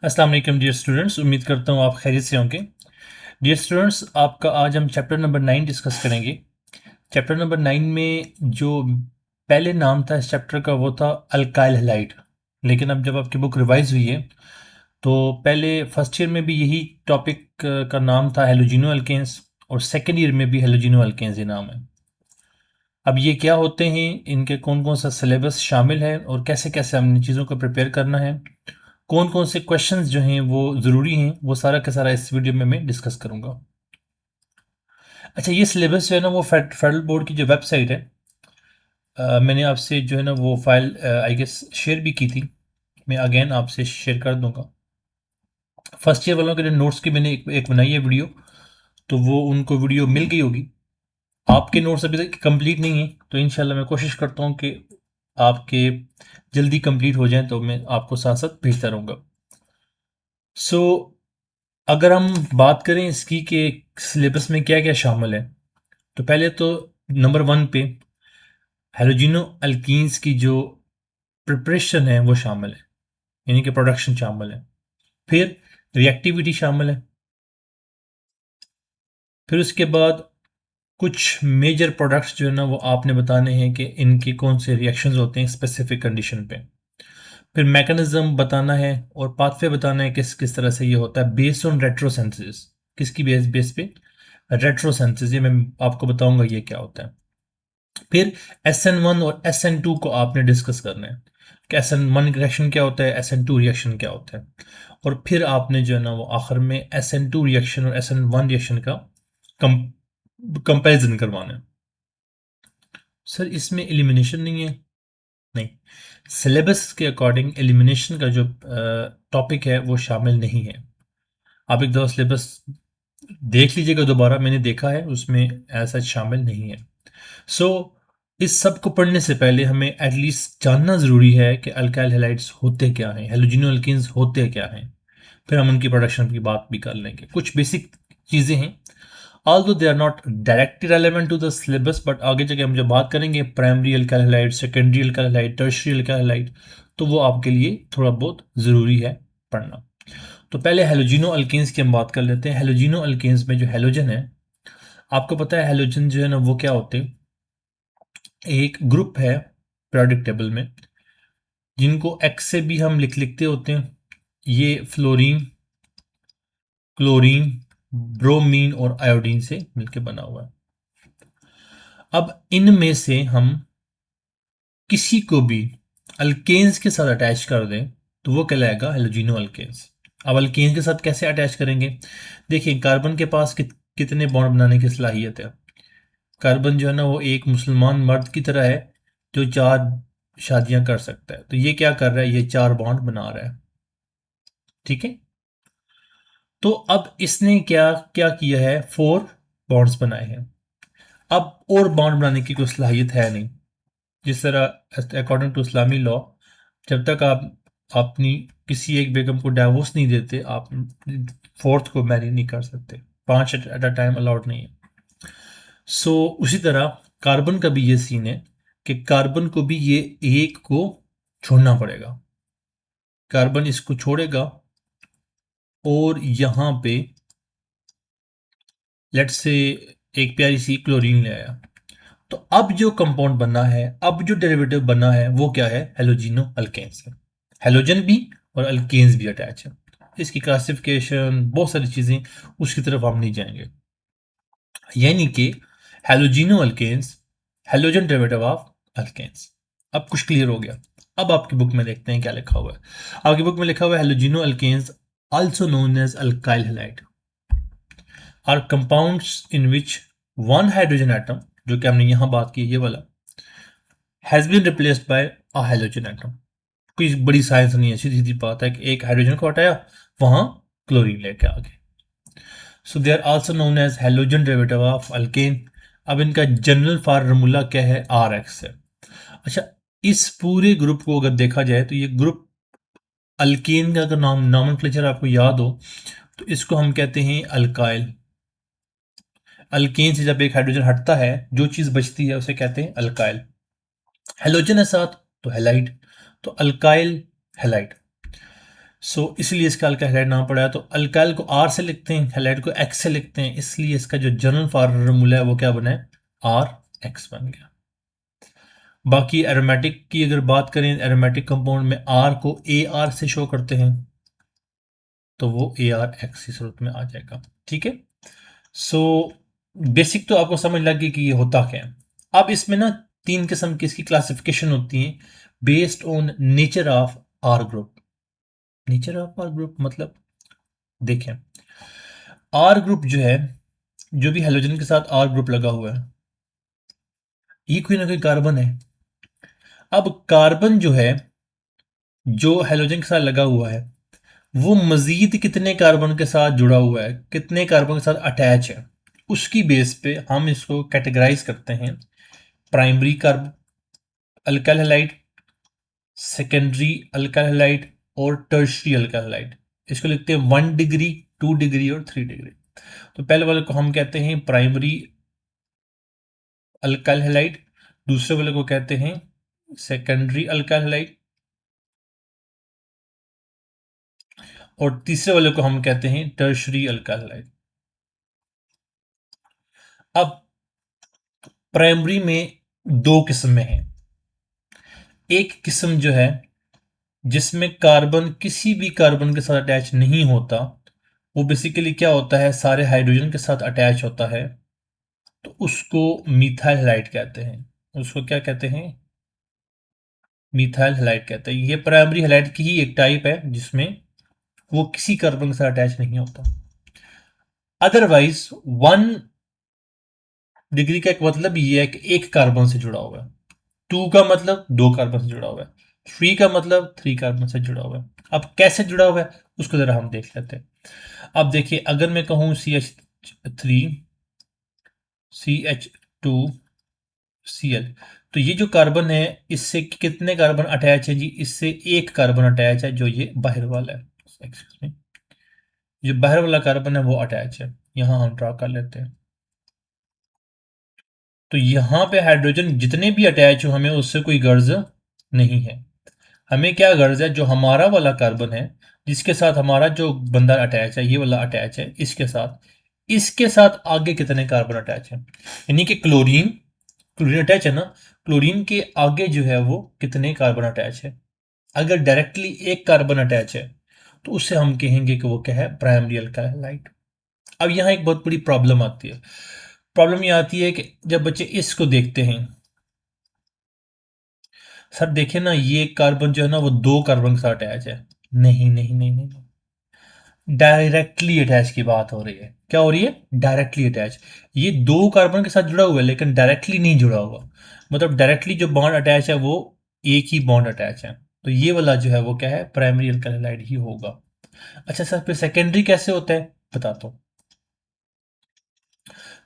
अस्सलाम वालेकुम dear students, उम्मीद करता हूँ आप खैरियत से होंगे। डियर स्टूडेंट्स, आपका आज हम चैप्टर नंबर 9 डिस्कस करेंगे। चैप्टर नंबर 9 में जो पहले नाम था इस चैप्टर का वो था अल्काइल हैलाइड। लेकिन अब जब आपकी बुक रिवाइज हुई है तो पहले फर्स्ट ईयर में भी यही टॉपिक का नाम था हेलोजिनो अल्केन्स, और सेकेंड ईयर में भी हेलोजिनो अल्केन्स ही नाम है। अब ये क्या होते हैं, इनके कौन कौन सा सिलेबस शामिल है और कैसे कैसे हमने चीज़ों को प्रिपेयर करना है, कौन कौन से क्वेश्चंस जो हैं वो ज़रूरी हैं, वो सारा का सारा इस वीडियो में मैं डिस्कस करूंगा। अच्छा, ये सिलेबस जो है ना वो फेडरल बोर्ड की जो वेबसाइट है, मैंने आपसे जो है ना वो फाइल आई गेस शेयर भी की थी। मैं अगेन आपसे शेयर कर दूंगा। फर्स्ट ईयर वालों के लिए नोट्स की मैंने एक बनाई है वीडियो, तो वो उनको वीडियो मिल गई होगी। आपके नोट्स अभी तक कंप्लीट नहीं है, तो इंशाल्लाह मैं कोशिश करता हूँ कि आपके जल्दी कंप्लीट हो जाएं, तो मैं आपको साथ साथ भेजता रहूँगा। सो अगर हम बात करें इसकी कि सिलेबस में क्या क्या शामिल है, तो पहले तो नंबर 1 पे हेलोजिनो अल्कीन्स की जो प्रिपरेशन है वो शामिल है, यानी कि प्रोडक्शन शामिल है। फिर रिएक्टिविटी शामिल है। फिर उसके बाद कुछ मेजर प्रोडक्ट्स जो है ना वो आपने बताने हैं कि इनके कौन से रिएक्शंस होते हैं स्पेसिफिक कंडीशन पे। फिर मैकेनिज्म बताना है और पाथवे बताना है किस किस तरह से ये होता है बेस्ड ऑन रेट्रोसेंसिस। किसकी बेस पे? रेट्रोसेंसिस। ये मैं आपको बताऊंगा ये क्या होता है। फिर SN1 और SN2 को आपने डिस्कस करना है कि SN1 रिएक्शन क्या होता है, SN2 रिएक्शन क्या होता है। और फिर आपने जो है ना वो आखिर में SN2 रिएक्शन और SN1 रिएक्शन का कंपैरिजन करवाना है। सर, इसमें एलिमिनेशन नहीं है? नहीं, सिलेबस के अकॉर्डिंग एलिमिनेशन का जो टॉपिक है वो शामिल नहीं है। आप एक दफ़ा सिलेबस देख लीजिएगा दोबारा, मैंने देखा है उसमें ऐसा शामिल नहीं है। सो इस सब को पढ़ने से पहले हमें एटलीस्ट जानना ज़रूरी है कि अल्काइल हैलाइड्स होते क्या हैं, हेलोजिनो अल्कीन्स होते क्या हैं। फिर हम उनकी प्रोडक्शन की बात भी कर लेंगे। कुछ बेसिक चीज़ें हैं, although they are not directly relevant to the syllabus, but आगे जाके हम जब बात करेंगे primary alkyl halide, secondary alkyl halide, tertiary alkyl halide, तो वो आपके लिए थोड़ा बहुत ज़रूरी है पढ़ना। तो पहले हेलोजिनो अल्केन्स की हम बात कर लेते हैं। हेलोजिनो अल्केन्स में जो हेलोजन है, आपको पता है हेलोजन जो है ना वो क्या होते हैं? एक ग्रुप है पीरियोडिक टेबल में, जिनको एक्स से भी हम लिखते होते हैं। ये फ्लोरीन, क्लोरीन, ब्रोमीन और आयोडीन से मिलकर बना हुआ है। अब इनमें से हम किसी को भी अल्केन्स के साथ अटैच कर दें तो वो कहलाएगा हेलोजिनो अल्केन्स। अब अल्केन्स के साथ कैसे अटैच करेंगे? देखिए, कार्बन के पास कितने बॉन्ड बनाने की सलाहियत है। कार्बन जो है ना वो एक मुसलमान मर्द की तरह है जो 4 शादियां कर सकता है। तो ये क्या कर रहा है? ये 4 बॉन्ड बना रहा है। ठीक है। तो अब इसने क्या क्या किया है? 4 बॉन्ड्स बनाए हैं। अब और बॉन्ड बनाने की कोई सलाहियत है नहीं। जिस तरह अकॉर्डिंग टू इस्लामी लॉ, जब तक आप अपनी किसी एक बेगम को डाइवोर्स नहीं देते, आप फोर्थ को मैरी नहीं कर सकते। 5 एट अ टाइम अलाउड नहीं है। सो उसी तरह कार्बन का भी ये सीन है कि कार्बन को भी ये एक को छोड़ना पड़ेगा। कार्बन इसको छोड़ेगा और यहाँ पे लेट्स से एक प्यारी सी क्लोरीन ले आया। तो अब जो कंपाउंड बना है, अब जो डेरिवेटिव बना है वो क्या है? हेलोजिनो अल्केन्स है। हेलोजन भी और अल्केन्स भी अटैच है। इसकी क्लासिफिकेशन बहुत सारी चीजें, उसकी तरफ हम नहीं जाएंगे। यानी कि halogeno alkanes, halogen derivative of alkanes. अब कुछ क्लियर हो गया। अब आपकी बुक में देखते हैं क्या लिखा हुआ है। आपकी बुक में लिखा हुआ है halogeno alkanes also known as alkyl halide are compounds in which one hydrogen atom, जो कि हमने यहां बात की ये वाला, has been replaced by a hydrogen atom. कोई बड़ी साइंस नहीं है, सीधी सीधी बात है कि एक हाइड्रोजन को हटाया, वहां क्लोरीन लेके आ गए। So they are also known as halogen derivative of alkane. अब इनका जनरल फार्मूला क्या है? RX है। अच्छा, इस पूरे ग्रुप को अगर देखा जाए तो ये ग्रुप अल्केन का अगर नॉमेनक्लेचर आपको याद हो तो इसको हम कहते हैं अल्काइल। अल्केन से जब एक हाइड्रोजन हटता है, जो चीज बचती है उसे कहते हैं अल्काइल। हेलोजन है साथ तो हैलाइड, तो अल्काइल हैलाइड। सो इसलिए इसका अल्काइल हैलाइड नाम पड़ा है। तो अल्काइल को आर से लिखते हैं, हैलाइड को एक्स से लिखते हैं, इसलिए इसका जो जनरल फार्मूला है वो क्या बना है, आर एक्स बन गया। बाकी एरोमेटिक की अगर बात करें, एरोमेटिक कंपाउंड में आर को ए आर से शो करते हैं, तो वो ए आर एक्स की सूरत में आ जाएगा। ठीक है, सो बेसिक तो आपको समझ लग गई कि ये होता क्या है। अब इसमें ना तीन किस्म की इसकी क्लासिफिकेशन होती है based on nature of R group. Nature of R group मतलब, देखें, आर ग्रुप जो है, जो भी हेलोजन के साथ आर ग्रुप लगा हुआ है, ये कोई ना कोई कार्बन है। अब कार्बन जो है, जो हेलोजन के साथ लगा हुआ है, वो मजीद कितने कार्बन के साथ जुड़ा हुआ है, कितने कार्बन के साथ अटैच है, उसकी बेस पे हम इसको कैटेगराइज करते हैं। Primary carb alkyl halide, secondary alkyl halide और टर्शरी अल्काइल हैलाइड। इसको लिखते हैं 1 डिग्री, 2 डिग्री और 3 डिग्री। तो पहले वाले को हम कहते हैं प्राइमरी अल्काइल हैलाइड, दूसरे वाले को कहते हैं सेकेंडरी अल्काइल हैलाइड, और तीसरे वाले को हम कहते हैं टर्शरी अल्काइल हैलाइड। अब प्राइमरी में दो किस्में हैं। एक किस्म जो है जिसमें कार्बन किसी भी कार्बन के साथ अटैच नहीं होता, वो बेसिकली क्या होता है, सारे हाइड्रोजन के साथ अटैच होता है, तो उसको मिथाइल हैलाइड कहते हैं। उसको क्या कहते हैं, मिथाइल हैलाइड कहते हैं। ये प्राइमरी हैलाइड की ही एक टाइप है जिसमें वो किसी कार्बन के साथ अटैच नहीं होता। अदरवाइज 1 डिग्री का एक मतलब ये है कि एक कार्बन से जुड़ा हुआ है, 2 का मतलब 2 कार्बन से जुड़ा हुआ है, 3 का मतलब 3 कार्बन से जुड़ा हुआ है। अब कैसे जुड़ा हुआ है उसको जरा हम देख लेते हैं। अब देखिए, अगर मैं कहूं CH3 CH2Cl, तो ये जो कार्बन है, इससे कितने कार्बन अटैच है जी, इससे एक कार्बन अटैच है, जो ये बाहर वाला है। एक्सक्यूज मी, जो बाहर वाला कार्बन है वो अटैच है, यहां हम ड्रा कर लेते हैं। तो यहां पे हाइड्रोजन जितने भी अटैच हो, हमें उससे कोई गर्ज नहीं है। हमें क्या गर्ज है, जो हमारा वाला कार्बन है, जिसके साथ हमारा जो बंदा अटैच है, ये वाला अटैच है, इसके साथ आगे कितने कार्बन अटैच है, यानी कि क्लोरीन, क्लोरीन अटैच है ना, क्लोरीन के आगे जो है वो कितने कार्बन अटैच है। अगर डायरेक्टली एक कार्बन अटैच है, तो उससे हम कहेंगे कि वो क्या है, प्राइमरी अल्काइल हैलाइड। अब यहाँ एक बहुत बड़ी प्रॉब्लम आती है। प्रॉब्लम ये आती है कि जब बच्चे इसको देखते हैं, सर देखे ना, ये कार्बन जो है ना वो 2 कार्बन के साथ अटैच है। नहीं नहीं नहीं नहीं, डायरेक्टली अटैच की बात हो रही है। क्या हो रही है, डायरेक्टली अटैच। ये 2 कार्बन के साथ जुड़ा हुआ है लेकिन डायरेक्टली नहीं जुड़ा हुआ। मतलब डायरेक्टली जो बॉन्ड अटैच है वो एक ही बॉन्ड अटैच है, तो ये वाला जो है वो क्या है, प्राइमरी अल्काइल हैलाइड ही होगा। अच्छा सर, फिर सेकेंडरी कैसे होता है, बताता हूँ।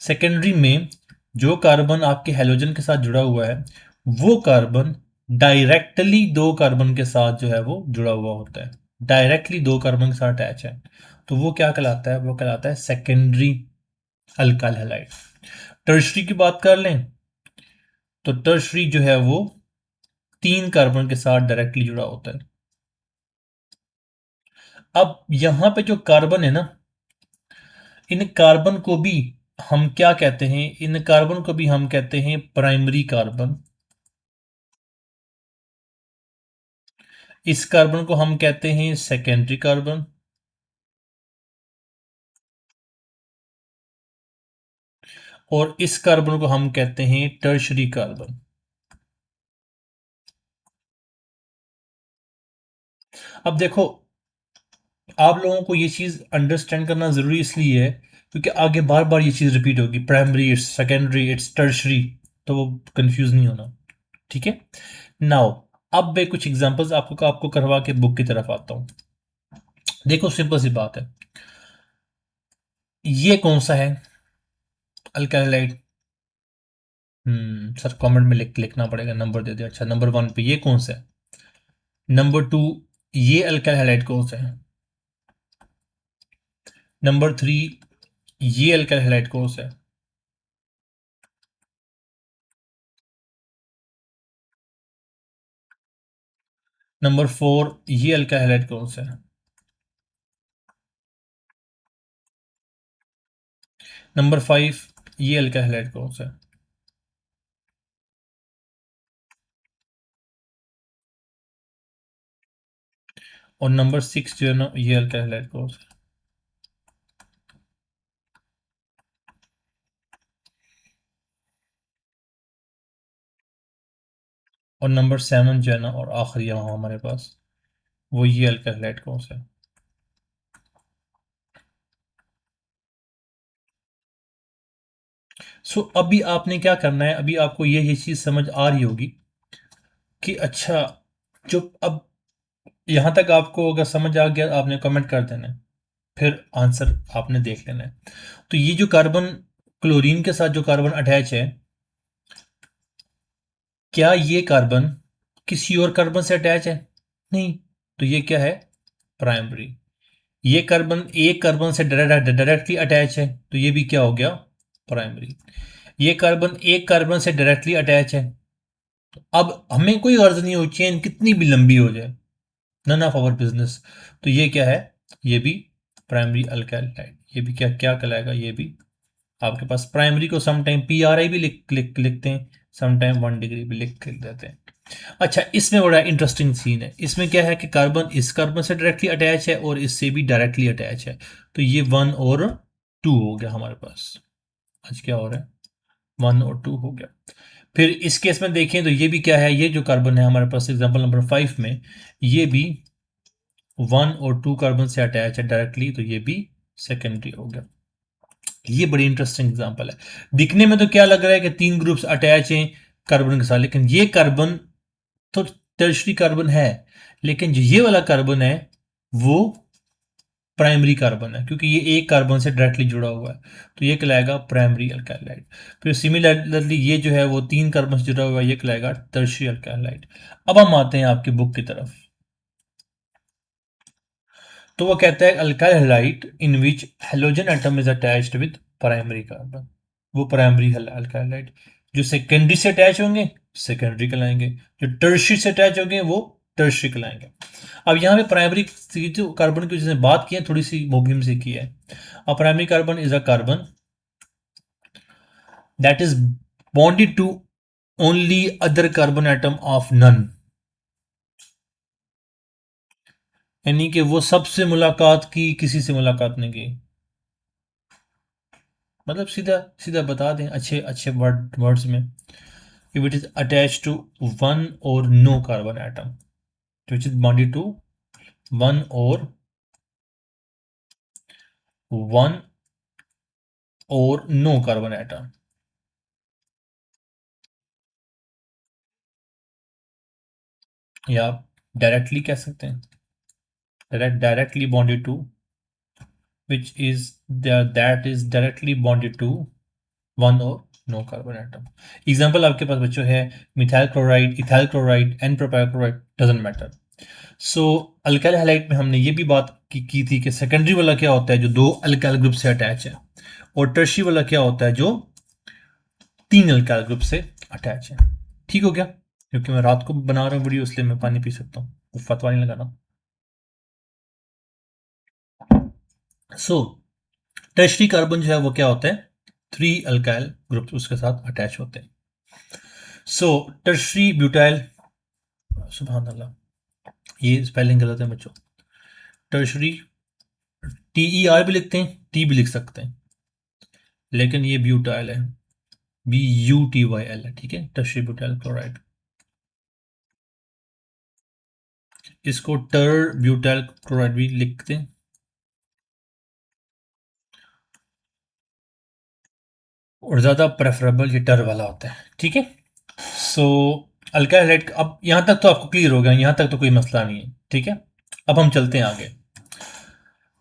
सेकेंडरी में जो कार्बन आपके हैलोजन के साथ जुड़ा हुआ है, वो कार्बन डायरेक्टली 2 कार्बन के साथ जो है वो जुड़ा हुआ होता है, डायरेक्टली 2 कार्बन के साथ अटैच है, तो वो क्या कहलाता है, वो कहलाता है सेकेंडरी अल्काइल हैलाइड। टर्शरी की बात कर लें, तो टर्शरी जो है वो 3 कार्बन के साथ डायरेक्टली जुड़ा होता है। अब यहां पे जो कार्बन है ना, इन कार्बन को भी हम क्या कहते हैं, इन कार्बन को भी हम कहते हैं प्राइमरी कार्बन, इस कार्बन को हम कहते हैं सेकेंडरी कार्बन, और इस कार्बन को हम कहते हैं टर्शरी कार्बन। अब देखो, आप लोगों को ये चीज अंडरस्टैंड करना जरूरी इसलिए है क्योंकि आगे बार बार ये चीज रिपीट होगी, primary it's secondary it's tertiary, तो वो कंफ्यूज नहीं होना। ठीक है, नाउ अब मैं कुछ एग्जांपल्स आपको करवा के बुक की तरफ आता हूं। देखो, सिंपल सी बात है, ये कौन सा है, अल्काइलाइड। सर कमेंट में लिखना पड़ेगा, नंबर दे दे। अच्छा, नंबर 1 पे ये कौन सा है, नंबर 2 ये अल्काइल हैलाइड कौन सा है, नंबर 3 ये अल्काइल हैलाइड कौन सा है, नंबर 4 ये अल्काइल हैलाइड कौन सा है। नंबर 5 ये अल्काइल हैलाइड कौन सा है? और नंबर 6 जो है ना ये अल्काइल हैलाइड कौन सा है? और नंबर 7 जो है ना और आखिरी यहाँ हमारे पास वो ये अल्काइल हैलाइड कौन सा है? सो अभी आपने क्या करना है, अभी आपको ये चीज समझ आ रही होगी कि अच्छा, जो अब यहाँ तक आपको अगर समझ आ गया आपने कमेंट कर देना है, फिर आंसर आपने देख लेना है। तो ये जो कार्बन क्लोरीन के साथ जो कार्बन अटैच है, क्या ये कार्बन किसी और कार्बन से अटैच है? नहीं। तो ये क्या है? प्राइमरी। ये कार्बन एक कार्बन से डायरेक्टली अटैच है, तो ये भी क्या हो गया? प्राइमरी। ये कार्बन एक कार्बन से डायरेक्टली अटैच है। अब हमें कोई गर्ज नहीं हो चेन कितनी भी लंबी हो जाए, नन ऑफ आवर बिजनेस। तो ये क्या है? ये भी प्राइमरी अल्काइल हाइड। ये भी क्या क्या कहलाएगा? ये भी आपके पास प्राइमरी को समटाइम PRI भी लिखते हैं, समटाइम 1 डिग्री भी लिख देते हैं। अच्छा, इसमें बड़ा इंटरेस्टिंग सीन है। इसमें क्या है कि कार्बन इस कार्बन से डायरेक्टली अटैच है और इससे भी डायरेक्टली अटैच है। तो ये 1 और 2 हो गया हमारे पास। आज क्या हो रहा है? 1 और 2 हो गया। फिर इस केस में देखें तो ये भी क्या है? ये जो कार्बन है हमारे पास एग्जांपल नंबर 5 में, ये भी 1 और 2 कार्बन से अटैच है डायरेक्टली, तो ये भी सेकेंडरी हो गया। ये बड़ी इंटरेस्टिंग एग्जांपल है। दिखने में तो क्या लग रहा है कि 3 ग्रुप्स अटैच हैं कार्बन के साथ, लेकिन ये कार्बन तो टर्शरी कार्बन है, लेकिन जो ये वाला कार्बन है वो प्राइमरी कार्बन है, क्योंकि ये एक कार्बन से डायरेक्टली जुड़ा हुआ है। तो ये कहलाएगा प्राइमरी अल्काइलाइड। फिर सिमिलरली ये जो है वो 3 कार्बन से जुड़ा हुआ है, ये कहलाएगा टर्शरी अल्काइलाइड। अब हम आते हैं आपकी बुक की तरफ। तो वो कहता है alkyl halide in which halogen atom is attached with primary carbon, वो प्राइमरी अल्काइल हैलाइड। जो सेकेंडरी से अटैच होंगे सेकेंडरी कहलाएंगे, जो टर्शरी से अटैच होंगे वो टर्शरी कहलाएंगे। अब यहाँ पे प्राइमरी जो कार्बन की जिसने बात की है थोड़ी सी मुबहिम से की है। अब primary carbon is a carbon that is bonded to only other carbon atom of none, यानी कि वो सबसे मुलाकात की, किसी से मुलाकात नहीं की। मतलब सीधा सीधा बता दें अच्छे अच्छे वर्ड्स में, if it is attached to one or no carbon atom, which is bonded to one or no carbon atom, या आप डायरेक्टली कह सकते हैं directly bonded to, which is that is directly bonded to one और no carbon atom. Example आपके पास बच्चों है methyl chloride, ethyl chloride, n propyl chloride, doesn't matter. So alkyl halide में हमने ये भी बात की थी कि सेकेंडरी वाला क्या होता है जो 2 अल्काइल ग्रुप से अटैच है, और टर्शरी वाला क्या होता है जो 3 अल्काइल ग्रुप से अटैच है। ठीक हो गया? क्योंकि मैं रात को बना रहा हूँ वीडियो इसलिए मैं पानी पी सकता हूँ, फतवा नहीं लगाना। सो टर्शरी कार्बन जो है वो क्या होता है? 3 अल्काइल ग्रुप उसके साथ अटैच होते हैं। सो टर्शरी ब्यूटाइल, सुभान अल्लाह ये स्पेलिंग गलत है बच्चों, टर्शरी TER भी लिखते हैं, टी भी लिख सकते हैं, लेकिन ये ब्यूटाइल है, BUTYL है, ठीक है, टर्शरी ब्यूटाइल क्लोराइड। इसको टर ब्यूटाइल क्लोराइड भी लिखते हैं, और ज्यादा प्रेफरेबल ये टर वाला होता है, ठीक है। सो अल्काइल हैलाइड, अब यहां तक तो आपको क्लियर हो गया, यहां तक तो कोई मसला नहीं है, ठीक है। अब हम चलते हैं आगे।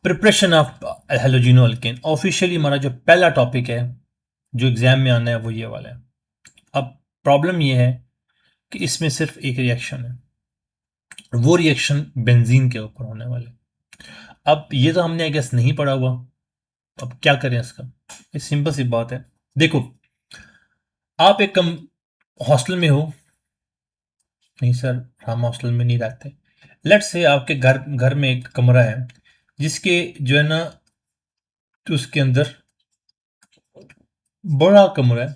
प्रिपरेशन ऑफ हेलोजिनो अल्केन, ऑफिशियली हमारा जो पहला टॉपिक है जो एग्जाम में आना है वो ये वाला है। अब प्रॉब्लम ये है कि इसमें सिर्फ एक रिएक्शन है, वो रिएक्शन बेंजीन के ऊपर होने वाले। अब ये तो हमने आई गेस नहीं पढ़ा हुआ, अब क्या करें इसका? ये सिंपल सी बात है। देखो, आप एक कम हॉस्टल में हो, नहीं सर हम हॉस्टल में नहीं रहते, लेट से आपके घर घर में एक कमरा है जिसके जो है ना, तो उसके अंदर बड़ा कमरा है,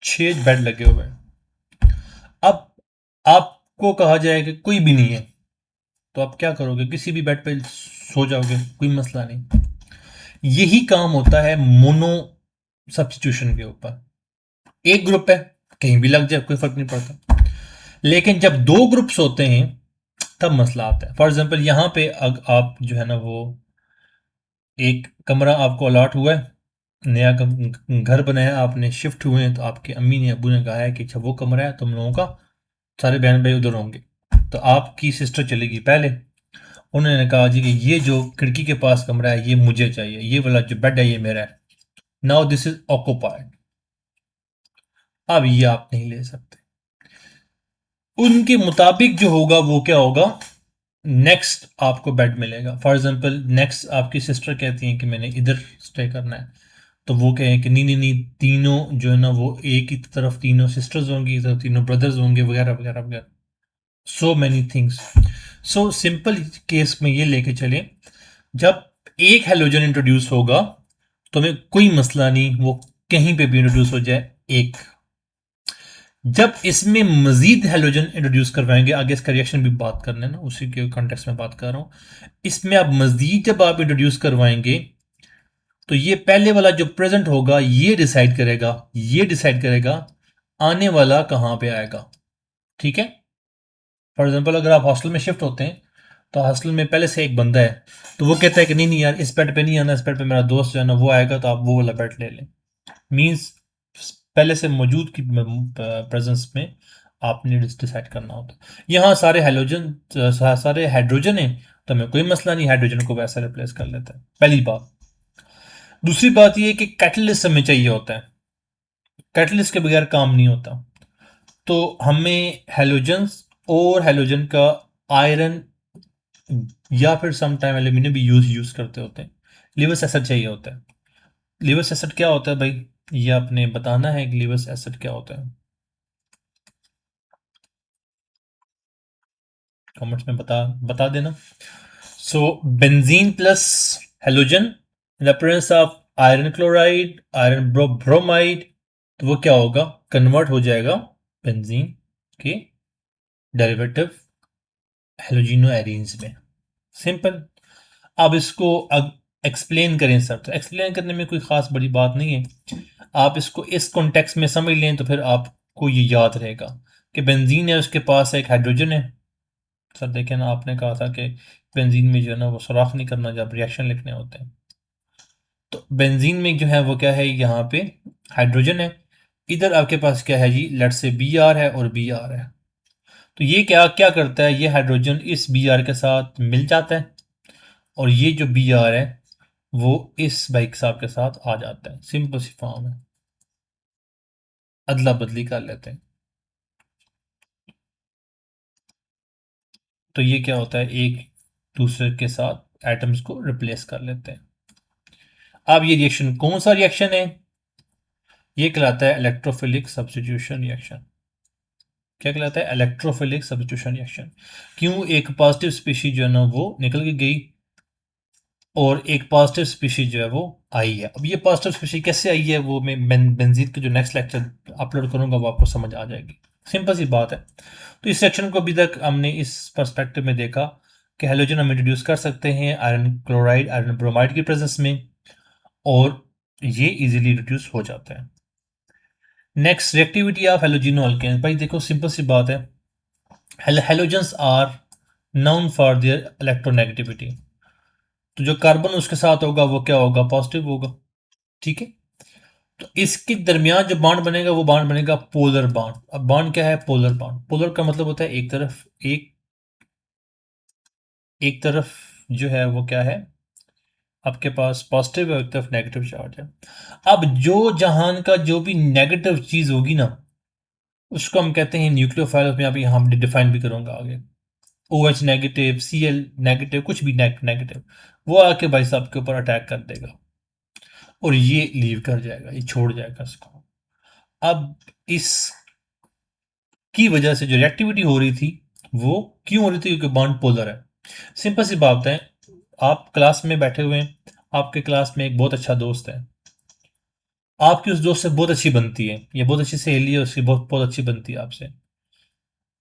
6 बेड लगे हुए हैं। अब आपको कहा जाए कि कोई भी नहीं है, तो आप क्या करोगे? किसी भी बेड पे सो जाओगे, कोई मसला नहीं। यही काम होता है मोनो सब्स्टिट्यूशन के ऊपर। एक ग्रुप है, कहीं भी लग जाए कोई फर्क नहीं पड़ता। लेकिन जब दो ग्रुप्स होते हैं तब मसला आता है। फॉर एग्जाम्पल यहाँ पे आप जो है ना वो एक कमरा आपको अलॉट हुआ है, नया घर बनाया आपने, शिफ्ट हुए हैं, तो आपके अम्मी ने अबू ने कहा है कि अच्छा वो कमरा है तुम लोगों का, सारे बहन भाई उधर होंगे। तो आपकी सिस्टर चलेगी पहले, उन्होंने कहा जी कि ये जो खिड़की के पास कमरा है ये मुझे चाहिए, ये वाला जो बेड है ये मेरा है, नाउ दिस इज ऑक्यूपाइड। अब ये आप नहीं ले सकते। उनके मुताबिक जो होगा वो क्या होगा, नेक्स्ट आपको बेड मिलेगा। फॉर एग्जांपल नेक्स्ट आपकी सिस्टर कहती हैं कि मैंने इधर स्टे करना है, तो वो कहें कि नहीं नहीं नहीं, तीनों जो है ना वो एक ही तरफ तीनों सिस्टर्स होंगी, तो तीनों ब्रदर्स होंगे, वगैरह वगैरह वगैरह, so many things. So simple case में ये लेके चलें, जब एक हेलोजन इंट्रोड्यूस होगा तो हमें कोई मसला नहीं, वो कहीं पे भी इंट्रोड्यूस हो जाए एक। जब इसमें मजीद हेलोजन इंट्रोड्यूस करवाएंगे, आगे इसका रिएक्शन भी बात करना है ना, उसी के कॉन्टेक्स्ट में बात कर रहा हूं। इसमें आप मजीद जब आप इंट्रोड्यूस करवाएंगे तो ये पहले वाला जो प्रेजेंट होगा ये डिसाइड करेगा आने वाला कहां पे आएगा। ठीक है। फॉर एग्जाम्पल अगर आप हॉस्टल में शिफ्ट होते हैं तो हॉस्टल में पहले से एक बंदा है, तो वो कहता है कि नहीं नहीं यार, इस बेड पे नहीं आना, इस बेड पे मेरा दोस्त जो है ना वो आएगा, तो आप वो वाला बेड ले लें। मीन्स पहले से मौजूद की प्रेजेंस में आपने डिसाइड करना होता है। यहाँ सारे हेलोजन सारे हाइड्रोजन है, तो हमें कोई मसला नहीं, हाइड्रोजन को वैसा रिप्लेस कर लेता है, पहली बात। दूसरी बात ये कि कैटलिस्ट हमें चाहिए होता है, कैटलिस्ट के बगैर काम नहीं होता। तो हमें हेलोजन्स और हेलोजन का आयरन या फिर सम टाइम एल्यूमिनियम भी यूज करते होते हैं, लिवस एसिड चाहिए होता है। लिवस एसिड क्या होता है भाई, ये आपने बताना है कि लिवस एसिड क्या होता है, कमेंट्स में बता देना। सो benzene plus halogen in the presence of iron chloride, iron bromide, तो वो क्या होगा, कन्वर्ट हो जाएगा बेंजीन के डेरिवेटिव हेलोजिनो एरीन्स में। सिंपल। अब इसको एक्सप्लेन करें सर, तो एक्सप्लेन करने में कोई खास बड़ी बात नहीं है। आप इसको इस कॉन्टेक्स्ट में समझ लें तो फिर आपको ये याद रहेगा कि बेंजीन है, उसके पास एक हाइड्रोजन है। सर देखें ना, आपने कहा था कि बेंजीन में जो है ना वो सुराख नहीं करना जब रिएक्शन लिखने होते हैं। तो बेंजीन में जो है वो क्या है, यहाँ पे हाइड्रोजन है, इधर आपके पास क्या है जी, लेट से बी आर है और बी आर है। तो ये क्या क्या करता है, ये हाइड्रोजन इस बी आर के साथ मिल जाता है, और ये जो बी आर है वो इस बाइक साहब के साथ आ जाता है। सिंपल सी फॉर्म है, अदला बदली कर लेते हैं। तो ये क्या होता है, एक दूसरे के साथ एटम्स को रिप्लेस कर लेते हैं। अब ये रिएक्शन कौन सा रिएक्शन है, ये कहलाता है इलेक्ट्रोफिलिक सब्स्टिट्यूशन रिएक्शन। क्या कहलाता है, इलेक्ट्रोफिलिक सब्स्टिट्यूशन रिएक्शन। क्यों, एक पॉजिटिव स्पीशीज जो है ना वो निकल के गई और एक पॉजिटिव स्पीशीज जो है वो आई है। अब ये पॉजिटिव स्पीशीज कैसे आई है वो मैं बेंजीन के जो नेक्स्ट लेक्चर अपलोड करूंगा वो आपको समझ आ जाएगी। सिंपल सी बात है। तो इस सेक्शन को अभी तक हमने इस पर्सपेक्टिव में देखा कि हेलोजन हम इंट्रोड्यूस कर सकते हैं आयरन क्लोराइड, आयरन ब्रोमाइड की प्रेजेंस में, और ये इजीली रिड्यूस हो जाता है। Next, reactivity of halogeno alkanes. भाई देखो सिंपल सी बात है, halogens are known for their electronegativity. तो जो कार्बन उसके साथ होगा वो क्या होगा, पॉजिटिव होगा। ठीक है। तो इसके दरमियान जो बॉन्ड बनेगा वो बॉन्ड बनेगा पोलर बॉन्ड। अब बॉन्ड क्या है, पोलर बॉन्ड। पोलर का मतलब होता है एक तरफ जो है वो क्या है, आपके पास पॉजिटिव है, एक तरफ नेगेटिव चार्ज है। अब जो जहान का जो भी नेगेटिव चीज होगी ना उसको हम कहते हैं न्यूक्लियोफाइल। में अभी हम डिफाइन भी करूंगा आगे। O H negative, C L negative, कुछ भी नेगेटिव, वो आके भाई साहब के ऊपर अटैक कर देगा और ये लीव कर जाएगा, ये छोड़ जाएगा इसको। अब इस की वजह से जो रिएक्टिविटी हो रही थी वो क्यों हो रही थी, क्योंकि बॉन्ड पोलर है। सिंपल सी बात है, आप क्लास में बैठे हुए हैं, आपके क्लास में एक बहुत अच्छा दोस्त है, आपकी उस दोस्त से बहुत अच्छी बनती है, ये बहुत अच्छी सहेली है उसकी, बहुत बहुत अच्छी बनती है आपसे।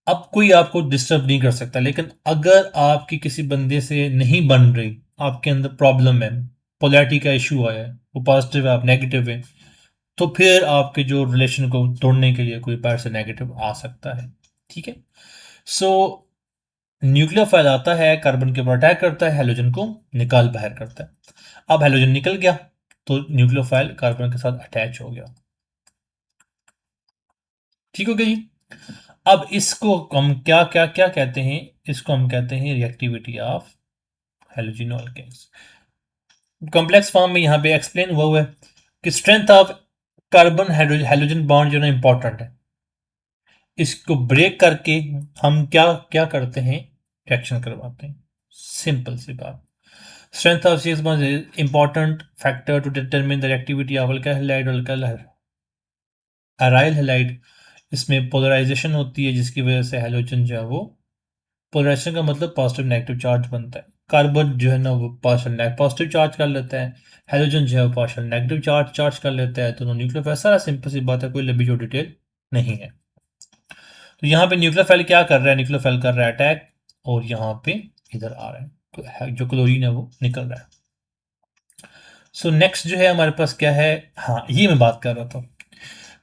अब कोई आपको डिस्टर्ब नहीं कर सकता, लेकिन अगर आपकी किसी बंदे से नहीं बन रही, आपके अंदर प्रॉब्लम है, पोलैरिटी का इशू आया है, वो पॉजिटिव है आप नेगेटिव है, तो फिर आपके जो रिलेशन को तोड़ने के लिए कोई पार्ट से नेगेटिव आ सकता है। ठीक है। सो न्यूक्लियोफाइल आता है, कार्बन के ऊपर अटैक करता है, हेलोजन को निकाल बाहर करता है। अब हेलोजन निकल गया तो न्यूक्लियोफाइल कार्बन के साथ अटैच हो गया। ठीक हो गया जी। अब इसको हम क्या क्या क्या कहते हैं, इसको हम कहते हैं reactivity of halogen alkanes. Complex form में यहाँ पे एक्सप्लेन हुआ है कि strength of carbon halogen bond जो ना इंपॉर्टेंट है, इसको ब्रेक करके हम क्या क्या करते हैं, रिएक्शन करवाते हैं। सिंपल सी बात। Strength of six bond is important factor to determine the reactivity of alkyl halide और अराइल हैलाइड। इसमें पोलराइजेशन होती है जिसकी वजह से हेलोजन जो है वो, पोलराइजेशन का मतलब पॉजिटिव नेगेटिव चार्ज बनता है। कार्बन जो है ना वो पार्शियल पॉजिटिव चार्ज कर लेता है, हेलोजन जो है वो पार्शियल नेगेटिव चार्ज चार्ज कर लेता है। दोनों न्यूक्लियोफाइल, सारा सिंपल सी बात है, कोई लंबी जो डिटेल नहीं है। तो यहाँ पे न्यूक्लियोफाइल क्या कर रहा है, न्यूक्लियोफाइल कर रहा है अटैक, और यहाँ पे इधर आ रहा है तो जो क्लोरीन है वो निकल रहा है। सो नेक्स्ट जो है हमारे पास क्या है, हाँ ये मैं बात कर रहा था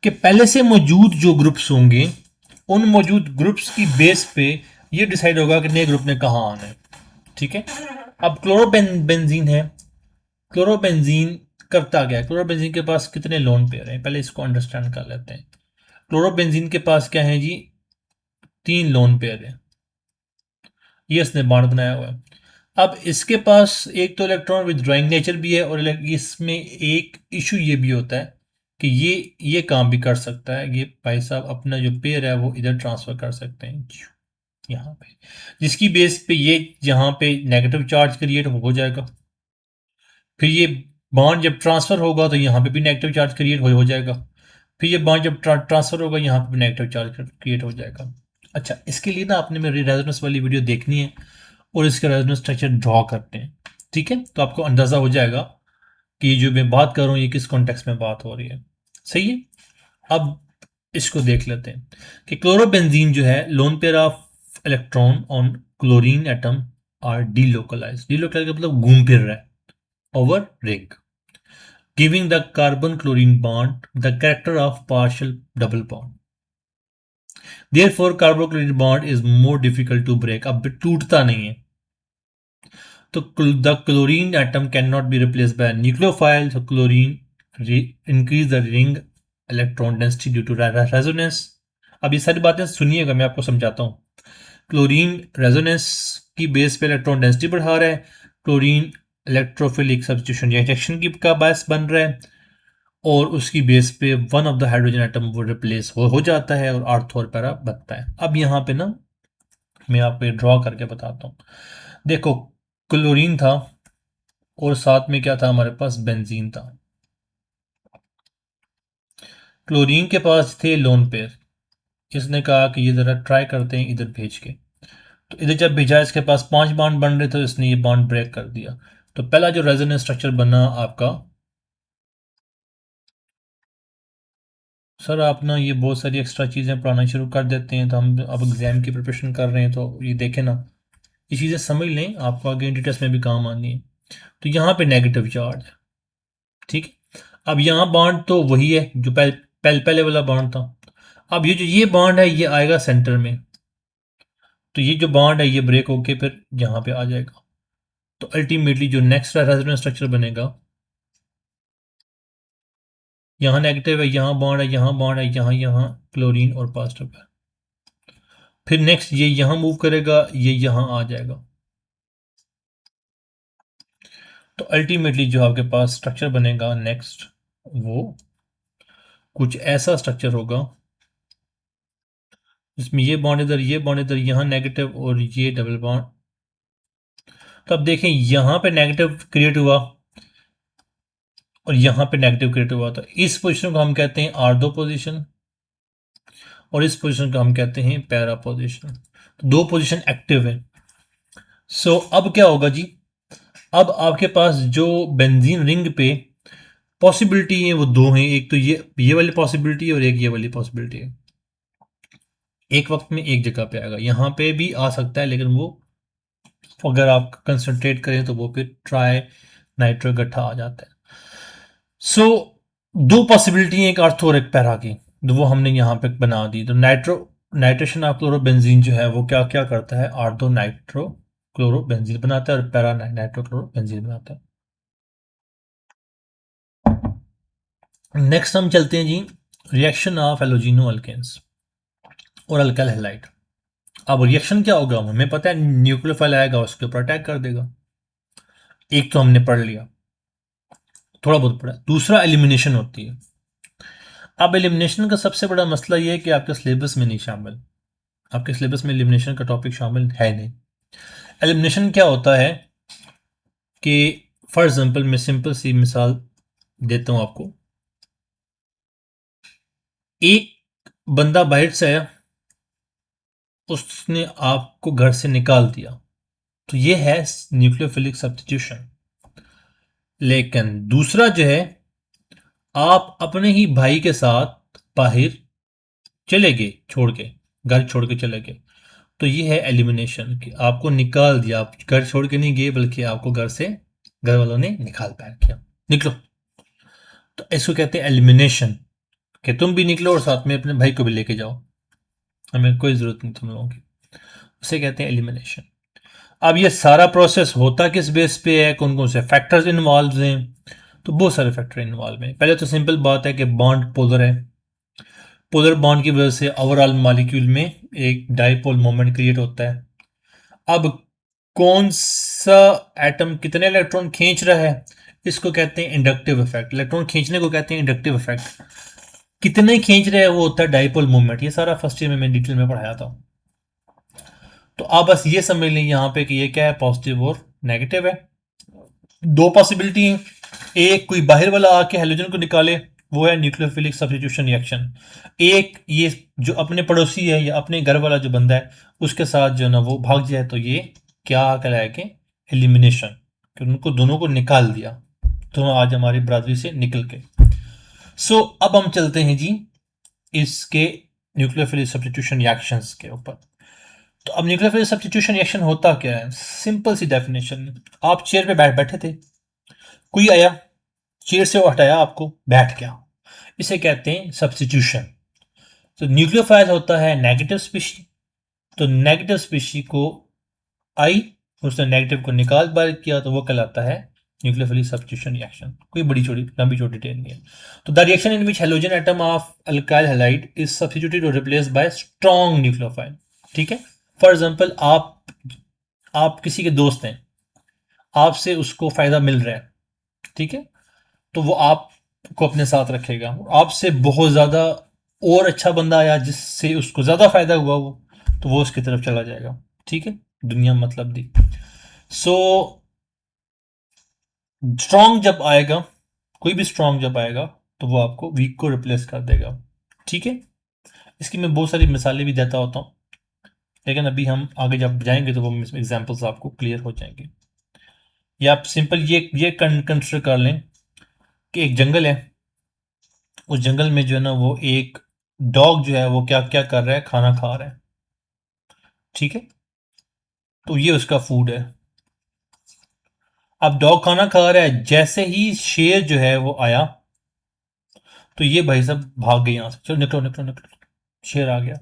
कि पहले से मौजूद जो ग्रुप्स होंगे, उन मौजूद ग्रुप्स की बेस पे ये डिसाइड होगा कि नए ग्रुप ने कहाँ आना है। ठीक है। अब क्लोरोबेंजीन है, क्लोरोबेंजीन करता क्या है, क्लोरोबेंजीन के पास कितने लोन पेयर हैं, पहले इसको अंडरस्टैंड कर लेते हैं। क्लोरोबेंजीन के पास क्या है जी, 3 लोन पेयर है, ये इसने बॉन्ड बनाया हुआ है। अब इसके पास एक तो इलेक्ट्रॉन विदड्रॉइंग नेचर भी है, और इसमें एक इशू ये भी होता है कि ये काम भी कर सकता है, ये भाई साहब अपना जो पेयर है वो इधर ट्रांसफर कर सकते हैं यहाँ पे, जिसकी बेस पे ये यहाँ पे नेगेटिव चार्ज क्रिएट हो जाएगा। फिर ये बॉन्ड जब ट्रांसफर होगा तो यहाँ पे भी नेगेटिव चार्ज क्रिएट हो जाएगा। फिर ये बॉन्ड जब ट्रांसफर होगा यहाँ पे भी नेगेटिव चार्ज क्रिएट हो जाएगा। अच्छा, इसके लिए ना आपने मेरी रेजोनेंस वाली वीडियो देखनी है और इसका रेजोनेंस स्ट्रक्चर ड्रॉ करते हैं। ठीक है, तो आपको अंदाजा हो जाएगा कि जो मैं बात कर रहा हूँ ये किस कॉन्टेक्स्ट में बात हो रही है। सही है। अब इसको देख लेते हैं कि क्लोरोबेंजीन जो है, lone pair of electron on chlorine atom are delocalize. Delocalize का मतलब घूम फिर रहा है over ring, giving the carbon chlorine bond the character of partial double bond. Therefore carbon-chlorine bond is more difficult to break. अब टूटता नहीं है, तो the chlorine atom cannot be replaced by a nucleophile. So chlorine increase the ring electron density due to resonance. अब ये सारी बातें सुनिएगा, मैं आपको समझाता हूँ। क्लोरीन रेजोनेंस की बेस पे इलेक्ट्रॉन डेंसिटी बढ़ा रहा है, क्लोरीन इलेक्ट्रोफिलिक सब्स्टिट्यूशन रिएक्शन की का बायस बन रहा है, और उसकी बेस पे one of the hydrogen atom वो रिप्लेस हो जाता है और आर्थो और पैरा बनता है। अब यहाँ पे ना मैं आपको ड्रॉ करके बताता हूँ। देखो, क्लोरीन था और साथ में क्या था हमारे पास, बेंजीन था। क्लोरीन के पास थे लोन पेयर, इसने कहा कि ये ज़रा ट्राई करते हैं इधर भेज के, तो इधर जब भेजा इसके पास 5 बॉन्ड बन रहे थे, इसने ये बॉन्ड ब्रेक कर दिया। तो पहला जो रेजोनेंस स्ट्रक्चर बना आपका, सर आप ना ये बहुत सारी एक्स्ट्रा चीज़ें पढ़ाना शुरू कर देते हैं, तो हम अब एग्ज़ाम की प्रिपरेशन कर रहे हैं, तो ये देखें ना, ये चीज़ें समझ लें, आपको आगे इंटी में भी काम आनी है। तो यहाँ पे नेगेटिव चार्ज है। ठीक है। अब यहाँ बॉन्ड तो वही है जो पहले वाला बॉन्ड था। अब ये बॉन्ड है ये आएगा सेंटर में, तो ये जो बॉन्ड है ये ब्रेक होके फिर यहाँ पे आ जाएगा। तो अल्टीमेटली जो नेक्स्ट रेजोनेंस स्ट्रक्चर बनेगा, यहाँ नेगेटिव है, यहाँ बॉन्ड है, यहाँ बॉन्ड है, यहाँ क्लोरीन और पॉजिटिव है। फिर नेक्स्ट ये यहाँ मूव करेगा, ये यहाँ आ जाएगा। तो अल्टीमेटली जो आपके पास स्ट्रक्चर बनेगा नेक्स्ट, वो कुछ ऐसा स्ट्रक्चर होगा जिसमें ये बॉन्ड इधर, ये बॉन्ड इधर, यहाँ नेगेटिव और ये डबल बॉन्ड। तो अब देखें यहाँ पे नेगेटिव क्रिएट हुआ और यहाँ पे नेगेटिव क्रिएट हुआ, तो इस पोजीशन को हम कहते हैं आर्दो पोजीशन और इस पोजीशन को हम कहते हैं पैरा पोजीशन। तो 2 पोजीशन एक्टिव है। सो अब क्या होगा जी, अब आपके पास जो बेंजीन रिंग पे पॉसिबिलिटी है वो दो हैं, एक तो ये वाली पॉसिबिलिटी है और एक ये वाली पॉसिबिलिटी है। एक वक्त में एक जगह पे आएगा, यहाँ पे भी आ सकता है, लेकिन वो अगर आप कंसंट्रेट करें तो वो फिर ट्राई नाइट्रो इकट्ठा आ जाता है। सो दो पॉसिबिलिटी है, एक अर्थ और एक पैरा की, तो वो हमने यहाँ पे बना दी। तो नाइट्रेशन ऑफ क्लोरोबेंजीन जो है वो क्या क्या करता है, आर्थो नाइट्रो क्लोरोबेंजीन बनाता है और पैरा नाइट्रो क्लोरोबेंजीन बनाता है। नेक्स्ट हम चलते हैं जी, रिएक्शन ऑफ एलोजिनो अल्केन्स और अल्काइल हैलाइड। अब रिएक्शन क्या होगा हमें पता है, न्यूक्लियोफाइल आएगा उसके ऊपर अटैक कर देगा। एक तो हमने पढ़ लिया, थोड़ा बहुत पढ़ा। दूसरा एलिमिनेशन होती है। अब एलिमिनेशन का सबसे बड़ा मसला ये है कि आपके सिलेबस में नहीं शामिल, आपके सिलेबस में एलिमिनेशन का टॉपिक शामिल है नहीं। एलिमिनेशन क्या होता है कि फॉर एग्जांपल मैं सिंपल सी मिसाल देता हूं आपको। एक बंदा बाहर से आया, उसने आपको घर से निकाल दिया, तो ये है न्यूक्लियोफिलिक सब्स्टिट्यूशन। लेकिन दूसरा जो है, आप अपने ही भाई के साथ बाहर चले गए, छोड़ के घर छोड़ के चले गए, तो ये है एलिमिनेशन कि आपको निकाल दिया। आप घर छोड़ के नहीं गए बल्कि आपको घर से घर वालों ने निकाल पैर किया, निकलो। तो इसको कहते हैं एलिमिनेशन, कि तुम भी निकलो और साथ में अपने भाई को भी लेके जाओ, हमें कोई जरूरत नहीं तुम लोगों की, उसे कहते हैं एलिमिनेशन। अब ये सारा प्रोसेस होता किस बेस पे है, कौन कौन से फैक्टर्स इन्वॉल्व हैं, तो बहुत सारे फैक्टर इन्वॉल्व हैं। पहले तो सिंपल बात है कि बॉन्ड पोलर है, पोलर बॉन्ड की वजह से ओवरऑल मॉलिक्यूल में एक डाइपोल मोमेंट क्रिएट होता है। अब कौन सा एटम कितने इलेक्ट्रॉन खींच रहा है, इसको कहते हैं इंडक्टिव इफेक्ट। इलेक्ट्रॉन खींचने को कहते हैं इंडक्टिव इफेक्ट। कितने खींच रहे हैं वो होता है डाइपोल मोमेंट। ये सारा फर्स्ट ईयर में मैंने डिटेल में पढ़ाया था। तो आप बस ये समझ लें यहाँ पे कि ये क्या है, पॉजिटिव और नेगेटिव है। दो पॉसिबिलिटी है, एक कोई बाहर वाला आके हेलोजन को निकाले, वो है न्यूक्लियोफिलिक सब्स्टिट्यूशन रिएक्शन। एक ये जो अपने पड़ोसी है या अपने घर वाला जो बंदा है उसके साथ जो है ना वो भाग जाए, तो ये क्या कहलाए कि एलिमिनेशन, कि उनको दोनों को निकाल दिया, दोनों आज हमारी बरादरी से निकल के। सो अब हम चलते हैं जी इसके न्यूक्लियोफिलिक सब्स्टिट्यूशन रिएक्शंस के ऊपर। तो अब न्यूक्लियोफिलिक सब्स्टिट्यूशन रिएक्शन होता क्या है, सिंपल सी डेफिनेशन। आप चेयर पे बैठे थे, कोई आया चेयर से हटाया आपको, बैठ गया, इसे कहते हैं सब्स्टिट्यूशन। तो न्यूक्लियोफाइल होता है नेगेटिव स्पीशी, तो नेगेटिव स्पीशी को आई, उसने नेगेटिव को निकाल बाहर किया, तो वो कहलाता है न्यूक्लियोफिलिक सब्स्टिट्यूशन रिएक्शन। कोई बड़ी छोटी लंबी छोटी डिटेल नहीं है। तो the reaction in which halogen atom of alkyl halide is substituted और रिप्लेस्ड बाय स्ट्रॉन्ग न्यूक्लियोफाइल। ठीक है, फॉर एग्जांपल आप किसी के दोस्त हैं, आपसे उसको फायदा मिल रहा है, ठीक है, तो वो आपको अपने साथ रखेगा। आपसे बहुत ज़्यादा और अच्छा बंदा आया जिससे उसको ज़्यादा फायदा हुआ वो, तो वो उसकी तरफ चला जाएगा। ठीक है, दुनिया मतलब दी। सो स्ट्रॉन्ग जब आएगा, कोई भी स्ट्रॉन्ग जब आएगा, तो वो आपको वीक को रिप्लेस कर देगा। ठीक है, इसकी मैं बहुत सारी मिसालें भी देता होता हूँ, लेकिन अभी हम आगे जब जाएंगे तो वो एग्जाम्पल्स आपको क्लियर हो जाएंगे। या आप सिंपल ये कंसिडर कर लें कि एक जंगल है, उस जंगल में जो है ना वो एक डॉग जो है वो क्या क्या कर रहा है, खाना खा रहा है। ठीक है, तो ये उसका फूड है। अब डॉग खाना खा रहा है, जैसे ही शेर जो है वो आया, तो ये भाई साहब भाग गए यहां से, चलो निकलो निकलो निकलो, शेर आ गया।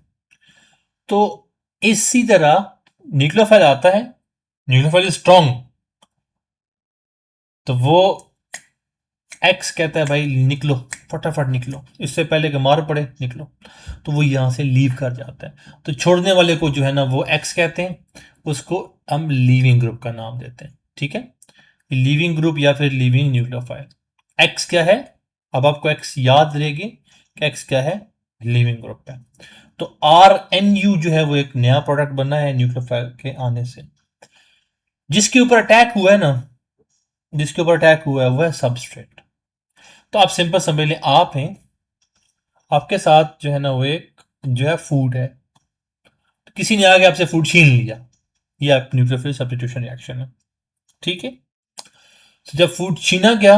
तो इसी तरह न्यूक्लियोफाइल आता है, न्यूक्लियोफाइल स्ट्रॉन्ग, तो वो एक्स कहता है भाई निकलो, फटाफट निकलो, इससे पहले कि मार पड़े निकलो, तो वो यहां से लीव कर जाता है। तो छोड़ने वाले को जो है ना वो एक्स कहते हैं, उसको हम लीविंग ग्रुप का नाम देते हैं। ठीक है, लीविंग ग्रुप या फिर लीविंग न्यूक्लियोफाइल। एक्स क्या है, अब आपको एक्स याद रहेगी कि एक्स क्या है, लीविंग ग्रुप है। तो आर एन यू जो है वो एक नया प्रोडक्ट बना है न्यूक्लियोफाइल के आने से। जिसके ऊपर अटैक हुआ है ना, जिसके ऊपर अटैक हुआ है वो है सबस्ट्रेट। तो आप सिंपल समझ लें, आप हैं, आपके साथ जो है ना वो एक जो है फूड है, तो किसी ने आगे आपसे फूड छीन लिया, ये आप न्यूक्लियोफिलिक सब्स्टिट्यूशन रिएक्शन है। ठीक है, तो जब फूड छीना गया,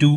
2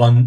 1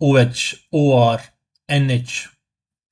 OH OR NH.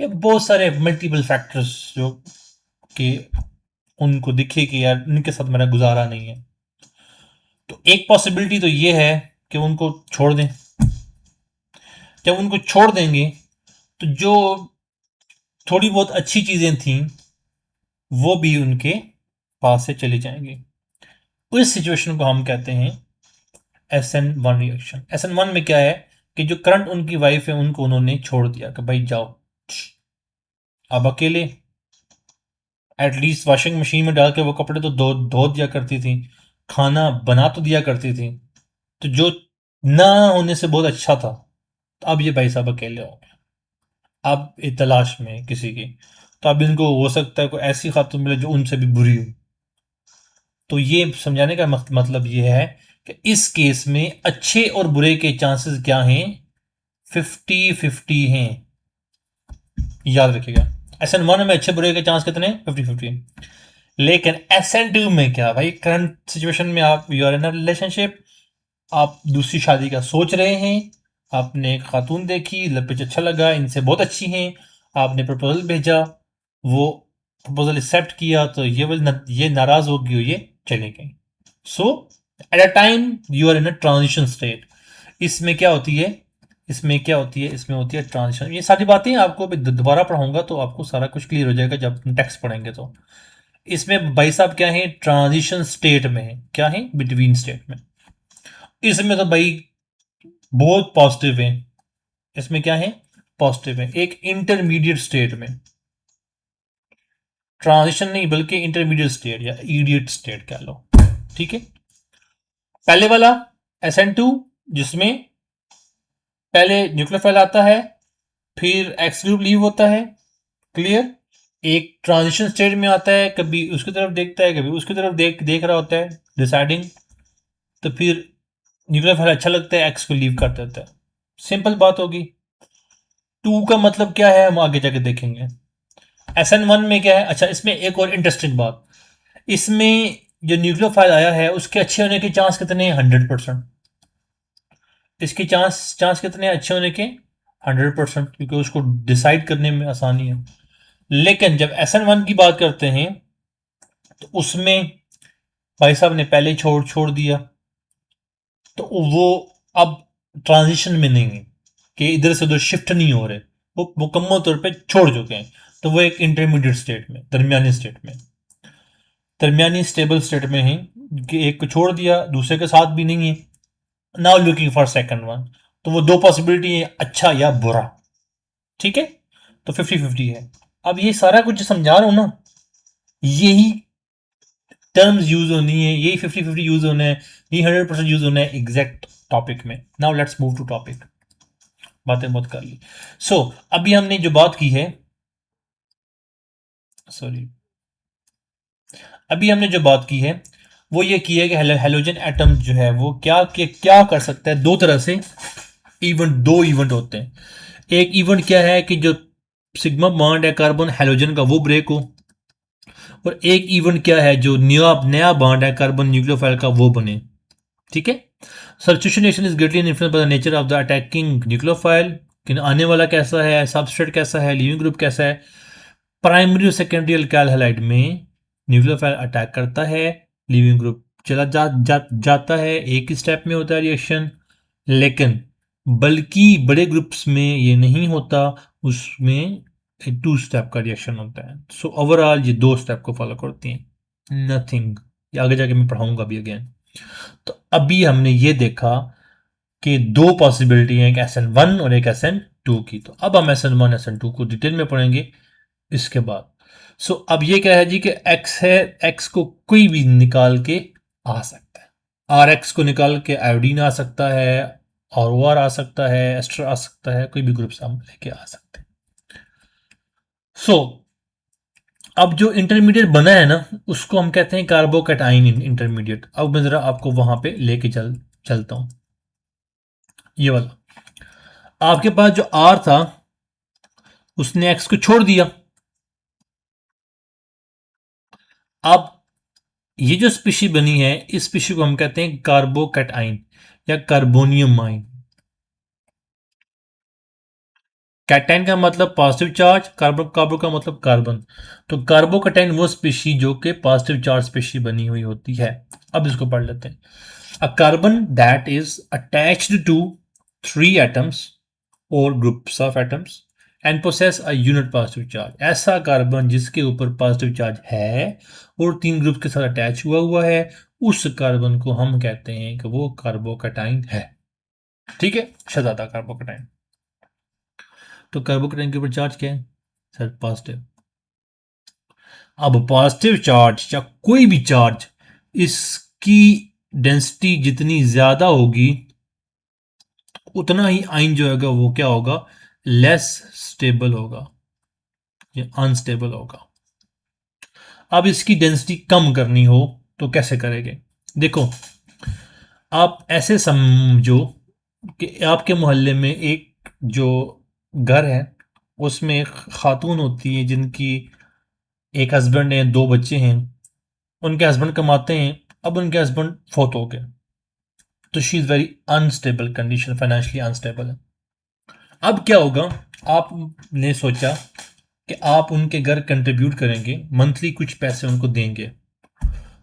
ये बहुत सारे मल्टीपल फैक्टर्स जो कि उनको दिखे कि यार इनके साथ मेरा गुजारा नहीं है। तो एक पॉसिबिलिटी तो ये है कि उनको छोड़ दें। जब उनको छोड़ देंगे तो जो थोड़ी बहुत अच्छी चीजें थी वो भी उनके पास से चली जाएंगी। उस सिचुएशन को हम कहते हैं SN1 रिएक्शन। SN1 में क्या है कि जो करंट उनकी वाइफ है उनको उन्होंने छोड़ दिया कि भाई जाओ, अब अकेले। एटलीस्ट वॉशिंग मशीन में डाल के वो कपड़े तो धो धो दिया करती थी, खाना बना तो दिया करती थी। तो जो ना होने से बहुत अच्छा था। तो अब ये भाई साहब अकेले हो गए, अब ये तलाश में है किसी की। तो अब इनको हो सकता है कोई ऐसी खातून मिले जो उनसे भी बुरी हो। तो ये समझाने का मतलब ये है कि इस केस में अच्छे और बुरे के चांसेस क्या हैं, 50-50 हैं। याद रखिएगा, SN1 में अच्छे बुरे के चांस कितने, 50-50। लेकिन SN2 में क्या भाई, करंट सिचुएशन में आप you are in a relationship, आप दूसरी शादी का सोच रहे हैं, आपने एक खातून देखी, लपेच अच्छा लगा, इनसे बहुत अच्छी हैं, आपने प्रपोजल भेजा, वो प्रपोजल एक्सेप्ट किया, तो ये नाराज हो गई, ये चले गई। So at a time you are in a transition state. इसमें क्या होती है, इसमें होती है ट्रांजिशन। ये सारी बातें आपको दोबारा पढ़ाऊंगा तो आपको सारा कुछ क्लियर हो जाएगा जब टेक्स्ट पढ़ेंगे। तो इसमें भाई साहब क्या है, ट्रांजिशन स्टेट में है, क्या है, बिटवीन स्टेट में। इसमें तो भाई बहुत पॉजिटिव है। इसमें क्या है, पॉजिटिव है। एक इंटरमीडिएट स्टेट में, ट्रांजिशन नहीं बल्कि इंटरमीडिएट स्टेट या इडियट स्टेट कह लो, ठीक है। पहले वाला SN2, जिसमें पहले न्यूक्लियोफाइल आता है, फिर एक्स ग्रुप लीव होता है, क्लियर। एक ट्रांजिशन स्टेट में आता है, कभी उसकी तरफ देखता है, कभी उसकी तरफ देख देख रहा होता है, डिसाइडिंग। तो फिर न्यूक्लियोफाइल अच्छा लगता है, एक्स को लीव कर देता है। सिंपल बात होगी। 2 का मतलब क्या है हम आगे जाके देखेंगे। SN1 में क्या है, अच्छा इसमें एक और इंटरेस्टिंग बात, इसमें जो न्यूक्लियोफाइल आया है उसके अच्छे होने के चांस कितने हैं, 100%। इसके चांस चांस कितने हैं अच्छे होने के, 100%, क्योंकि उसको डिसाइड करने में आसानी है। लेकिन जब SN1 की बात करते हैं तो उसमें भाई साहब ने पहले छोड़ छोड़ दिया, तो वो अब ट्रांजिशन में नहीं है कि इधर से उधर शिफ्ट नहीं हो रहे, वो मुकम्मल तौर पे छोड़ चुके हैं। तो वो एक इंटरमीडिएट स्टेट में, दरमियानी स्टेट में, दरमियानी स्टेबल स्टेट में है कि एक को छोड़ दिया, दूसरे के साथ भी नहीं है। Now looking for second one. तो वो दो पॉसिबिलिटी है, अच्छा या बुरा, ठीक है। तो 50-50 है। अब ये सारा कुछ जो समझा रहा हूं ना, यही टर्म्स यूज होनी है, यही 50-50 यूज होना है, यही 100% यूज होना है एग्जैक्ट टॉपिक में। Now let's move to topic. बातें बहुत कर ली। अभी हमने जो बात की है, सॉरी, अभी हमने जो बात की है वो ये की है कि हेलोजन एटम जो है वो क्या कर सकता है, दो तरह से दो इवेंट होते हैं। एक इवेंट क्या है कि जो सिग्मा बॉन्ड है कार्बन हेलोजन का वो ब्रेक हो, और एक इवेंट क्या है जो नया नया बॉन्ड है कार्बन न्यूक्लियोफाइल का वो बने, ठीक है। Substitution reaction is greatly influenced by the nature of the attacking nucleophile, कि आने वाला कैसा है, सबस्ट्रेट कैसा है, लिविंग ग्रुप कैसा है। प्राइमरी और सेकेंडरी अल्काइल हैलाइड में न्यूक्लियोफाइल अटैक करता है, लिविंग ग्रुप चला जाता है, एक ही स्टेप में होता है रिएक्शन। लेकिन बल्कि बड़े ग्रुप्स में ये नहीं होता, उसमें 2 स्टेप का रिएक्शन होता है। सो ओवरऑल ये 2 स्टेप को फॉलो करती हैं, नथिंग। ये आगे जाके मैं पढ़ाऊंगा भी अगेन। तो अभी हमने ये देखा कि दो पॉसिबिलिटी है, एक SN1 और एक SN2 की। तो अब हम SN1 SN2 को डिटेल में पढ़ेंगे इसके बाद। अब ये क्या है जी कि एक्स है, एक्स को कोई भी निकाल के आ सकता है। RX को निकाल के आयोडीन आ सकता है, और OR आ सकता है, एस्टर आ सकता है, कोई भी ग्रुप से हम लेके आ सकते हैं। अब जो इंटरमीडिएट बना है ना उसको हम कहते हैं कार्बोकैटाइन इंटरमीडिएट। अब मैं जरा आपको वहां पे लेके चलता हूं। ये वाला आपके पास जो R था उसने X को छोड़ दिया। अब ये जो स्पीशी बनी है इस स्पीशी को हम कहते हैं कार्बोकैटाइन या कार्बोनियम आइन। कैटाइन का मतलब पॉजिटिव चार्ज, कार्बो का मतलब कार्बन। तो कार्बोकैटाइन वो स्पीशी जो कि पॉजिटिव चार्ज स्पीशी बनी हुई होती है। अब इसको पढ़ लेते हैं। A carbon that is attached to 3 atoms or groups of atoms and possesses a unit positive charge. ऐसा कार्बन जिसके ऊपर पॉजिटिव चार्ज है और 3 ग्रुप के साथ अटैच हुआ है, उस कार्बन को हम कहते हैं कि वो कार्बोकैटाइन है। ठीक है, शहजादा कार्बोकैटाइन। तो कार्बोकैटाइन के ऊपर चार्ज क्या है सर? पॉजिटिव। अब पॉजिटिव चार्ज या कोई भी चार्ज, इसकी डेंसिटी जितनी ज्यादा होगी उतना ही आयन जो होगा वो क्या होगा? लेस स्टेबल होगा या अनस्टेबल होगा। अब इसकी डेंसिटी कम करनी हो तो कैसे करेंगे? देखो, आप ऐसे समझो कि आपके मोहल्ले में एक जो घर है उसमें एक खातून होती है जिनकी एक हस्बैंड है, 2 बच्चे हैं। उनके हस्बैंड कमाते हैं, अब उनके हस्बैंड फोत हो गए, तो she is very unstable condition, financially unstable है। अब क्या होगा? आपने सोचा कि आप उनके घर कंट्रीब्यूट करेंगे, मंथली कुछ पैसे उनको देंगे।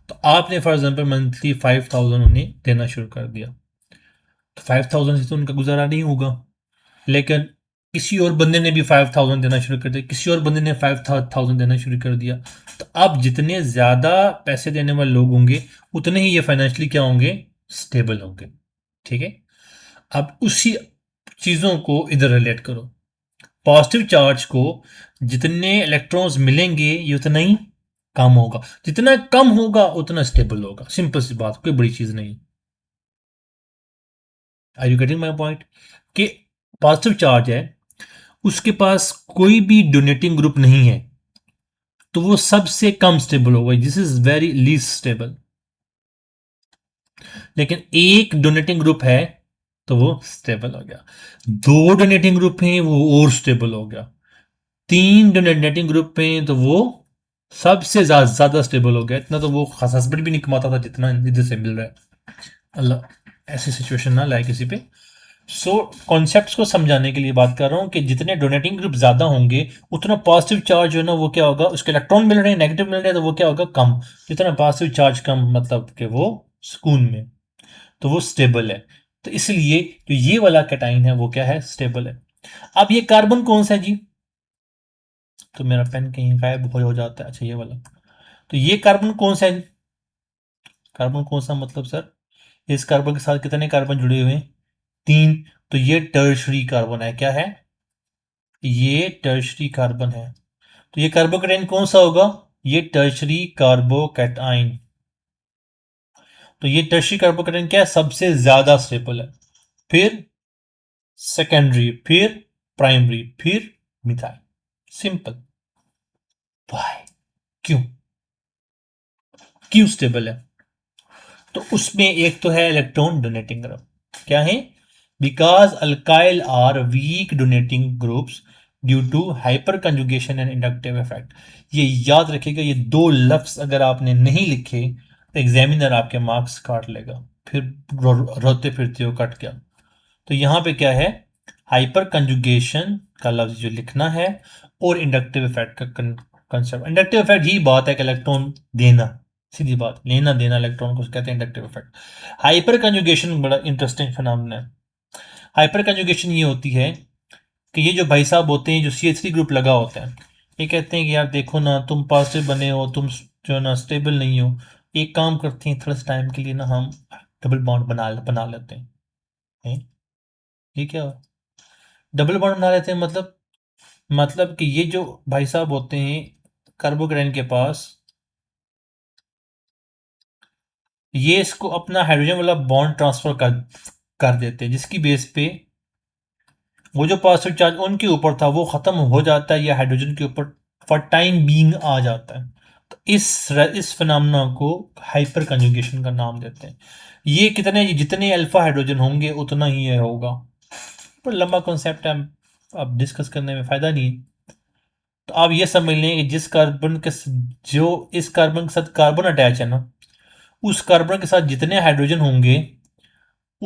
तो आपने फॉर एग्जांपल मंथली 5000 उन्हें देना शुरू कर दिया। तो 5000 से तो उनका गुजारा नहीं होगा, लेकिन किसी और बंदे ने भी 5000 देना शुरू कर दिया, किसी और बंदे ने 5000 देना शुरू कर दिया। तो अब जितने ज़्यादा पैसे देने वाले लोग होंगे उतने ही ये फाइनेंशियली क्या होंगे? स्टेबल होंगे। ठीक है, अब उसी चीज़ों को इधर रिलेट करो। पॉजिटिव चार्ज को जितने इलेक्ट्रॉन्स मिलेंगे ये उतना ही कम होगा, जितना कम होगा उतना स्टेबल होगा। सिंपल सी बात, कोई बड़ी चीज़ नहीं। Are you getting my point? कि पॉजिटिव चार्ज है, उसके पास कोई भी डोनेटिंग ग्रुप नहीं है, तो वो सबसे कम स्टेबल होगा। This is very least stable. लेकिन एक डोनेटिंग ग्रुप है तो वो स्टेबल हो गया। 2 डोनेटिंग ग्रुप हैं वो और स्टेबल हो गया। 3 डोनेटिंग ग्रुप हैं तो वो सबसे ज्यादा स्टेबल हो गया। इतना तो वो खास हस्बैंड भी नहीं कमाता था जितना इधर से मिल रहा है। अल्लाह ऐसी सिचुएशन ना लाए किसी पे। सो कॉन्सेप्ट्स को समझाने के लिए बात कर रहा हूँ कि जितने डोनेटिंग ग्रुप ज्यादा होंगे उतना पॉजिटिव चार्ज जो है ना वो क्या होगा? उसके इलेक्ट्रॉन मिल रहे हैं, नेगेटिव मिल रहे हैं, तो वो क्या होगा? कम। जितना पॉजिटिव चार्ज कम मतलब कि वो सुकून में, तो वो स्टेबल है। तो इसलिए जो ये वाला कैटाइन है वो क्या है? स्टेबल है। अब ये कार्बन कौन सा है जी? तो मेरा पेन कहीं गायब हो जाता है। अच्छा, ये वाला। तो ये कार्बन कौन सा है? कार्बन कौन सा मतलब सर? इस कार्बन के साथ कितने कार्बन जुड़े हुए हैं? 3। तो ये टर्शरी कार्बन है। क्या है? ये टर्शरी कार्बन है। तो ये कार्बोकैटाइन कौन सा होगा? ये टर्शरी कार्बोकैटाइन। तो ये टर्शरी कार्बोकैटाइन क्या है? सबसे ज्यादा स्टेबल है, फिर सेकेंडरी, फिर प्राइमरी, फिर मिथाइल। सिंपल। वाई? क्यों? क्यों स्टेबल है? तो उसमें एक तो है इलेक्ट्रॉन डोनेटिंग ग्रुप। क्या है? Because alkyl are weak donating groups due to hyperconjugation and inductive effect. ये याद रखिएगा, ये 2 लफ्ज अगर आपने नहीं लिखे तो एग्जामिनर आपके मार्क्स काट लेगा, फिर रोते फिरते हो कट गया। तो यहाँ पे क्या है? हाइपर कंजुगेशन का लफ्ज जो लिखना है और इंडक्टिव इफेक्ट का कंसेप्ट। इंडक्टिव इफेक्ट ही बात है कि इलेक्ट्रॉन देना, सीधी बात, लेना देना इलेक्ट्रॉन को कहते हैं इंडक्टिव इफेक्ट। हाइपर कंजुगेशन बड़ा इंटरेस्टिंग फिनोमेना है। हाइपर कंजुगेशन ये होती है कि ये जो भाई साहब होते हैं, जो CH3 ग्रुप लगा होता है, ये कहते हैं कि यार देखो ना, तुम पॉजिटिव बने हो, तुम जो है ना स्टेबल नहीं हो, एक काम करते हैं थोड़ा टाइम के लिए ना हम डबल बॉन्ड बना बना लेते हैं। ये क्या? डबल बॉन्ड बना लेते हैं मतलब कि ये जो भाई साहब होते हैं कार्बोकैटाइन के पास, ये इसको अपना हाइड्रोजन वाला बॉन्ड ट्रांसफर कर देते हैं, जिसकी बेस पे वो जो पॉजिटिव चार्ज उनके ऊपर था वो खत्म हो जाता है या हाइड्रोजन के ऊपर फॉर टाइम बीइंग आ जाता है। तो इस फिनोमेना को हाइपर कंजुगेशन का नाम देते हैं। ये कितने, जितने अल्फा हाइड्रोजन होंगे उतना ही ये होगा। पर लंबा कॉन्सेप्ट है, अब डिस्कस करने में फायदा नहीं है। तो आप ये समझ लें कि जिस कार्बन के जो इस कार्बन के साथ कार्बन अटैच है ना, उस कार्बन के साथ जितने हाइड्रोजन होंगे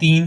3،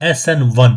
SN1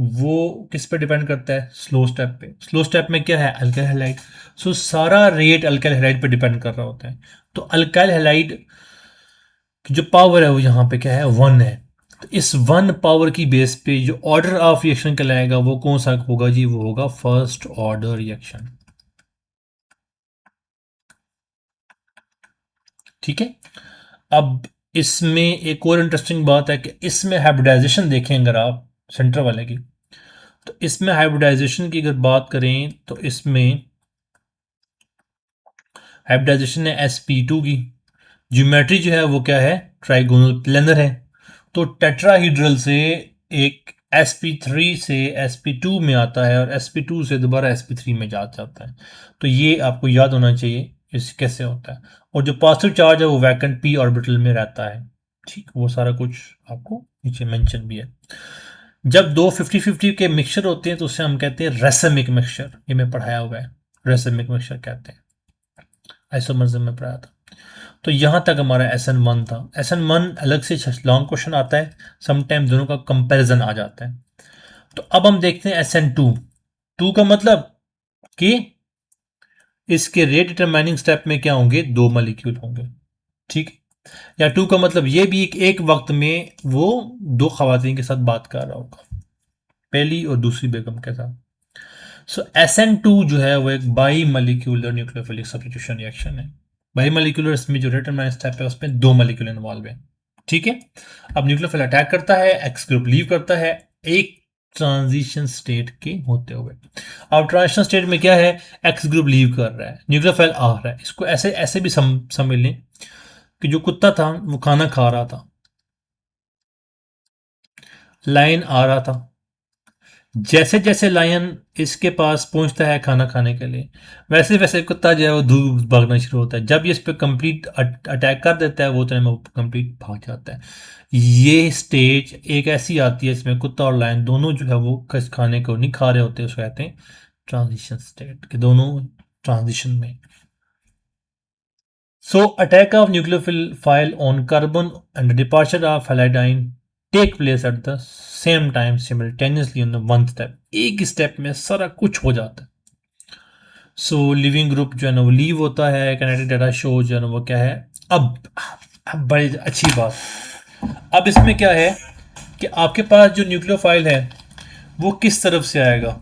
वो किस पे डिपेंड करता है? स्लो स्टेप पे। स्लो स्टेप में क्या है? Alkyl halide. सो सारा रेट अल्काइल हैलाइड पे डिपेंड कर रहा होता है। तो अल्काइल हैलाइड की जो पावर है वो यहाँ पे क्या है? 1 है। तो इस 1 पावर की बेस पे जो ऑर्डर ऑफ रिएक्शन कहलाएगा वो कौन सा होगा जी? वो होगा फर्स्ट ऑर्डर रिएक्शन। ठीक है। अब इसमें एक और इंटरेस्टिंग बात है कि इसमें हाइब्रिडाइजेशन देखें अगर आप सेंटर वाले की, तो इसमें हाइब्रिडाइजेशन की अगर बात करें तो इसमें हाइब्रिडाइजेशन है sp2 की। ज्योमेट्री जो है वो क्या है? ट्राइगोनल प्लेनर है। तो टेट्राहीड्रल से एक sp3 से sp2 में आता है और sp2 से दोबारा sp3 में जा जाता है। तो ये आपको याद होना चाहिए इस कैसे होता है। और जो पॉजिटिव चार्ज है वो वैकेंट p ऑर्बिटल में रहता है। ठीक, वो सारा कुछ आपको नीचे मेंशन भी है। जब दो 50-50 के मिक्सचर होते हैं तो उसे हम कहते हैं रेसिमिक मिक्सचर। ये मैं पढ़ाया हुआ है, रेसिमिक मिक्सचर कहते हैं, आइसोमर्स में पढ़ाया था। तो यहाँ तक हमारा SN1 था। SN1 अलग से लॉन्ग क्वेश्चन आता है, समटाइम दोनों का कंपैरिजन आ जाता है। तो अब हम देखते हैं SN2। टू का मतलब कि इसके रेट डिटरमाइनिंग स्टेप में क्या होंगे? 2 मॉलिक्यूल होंगे। ठीक। या टू का मतलब ये भी एक वक्त में वो 2 खवातीन के साथ बात कर रहा होगा, पहली और दूसरी बेगम के साथ। सो SN2 जो है वो एक by molecular nucleophilic substitution reaction है। बाई मॉलिक्यूलर इसमें जो डिटरमाइनिंग स्टेप है उसमें 2 मॉलिक्यूल इन्वॉल्व है। ठीक है। अब न्यूक्लियोफिल अटैक करता है, एक्स ग्रुप लीव करता है एक ट्रांजिशन स्टेट के होते हुए। अब ट्रांजिशन स्टेट में क्या है? एक्स ग्रुप लीव कर रहा है, न्यूक्लियोफाइल आ रहा है। इसको ऐसे ऐसे भी समझ लें कि जो कुत्ता था वो खाना खा रहा था, लायन आ रहा था। जैसे जैसे लायन इसके पास पहुंचता है खाना खाने के लिए, वैसे वैसे कुत्ता जो है वो दूर भागना शुरू होता है। जब ये इस पर कंप्लीट अटैक कर देता है वो टाइम वो कंप्लीट भाग जाता है। ये स्टेज एक ऐसी आती है इसमें कुत्ता और लायन दोनों जो है वो खाने को नहीं खा रहे होते, उसको कहते हैं ट्रांजिशन स्टेट के दोनों ट्रांजिशन में। So attack of nucleophile on carbon and departure of halidine take place at the same time simultaneously on the one step। एक स्टेप में सारा कुछ हो जाता है। सो लिविंग ग्रुप जो है ना वो लीव होता है, काइनेटिक डाटा शो जो है ना वो क्या है। अब बड़ी अच्छी बात, अब इसमें क्या है कि आपके पास जो न्यूक्लियोफाइल है वो किस तरफ से आएगा,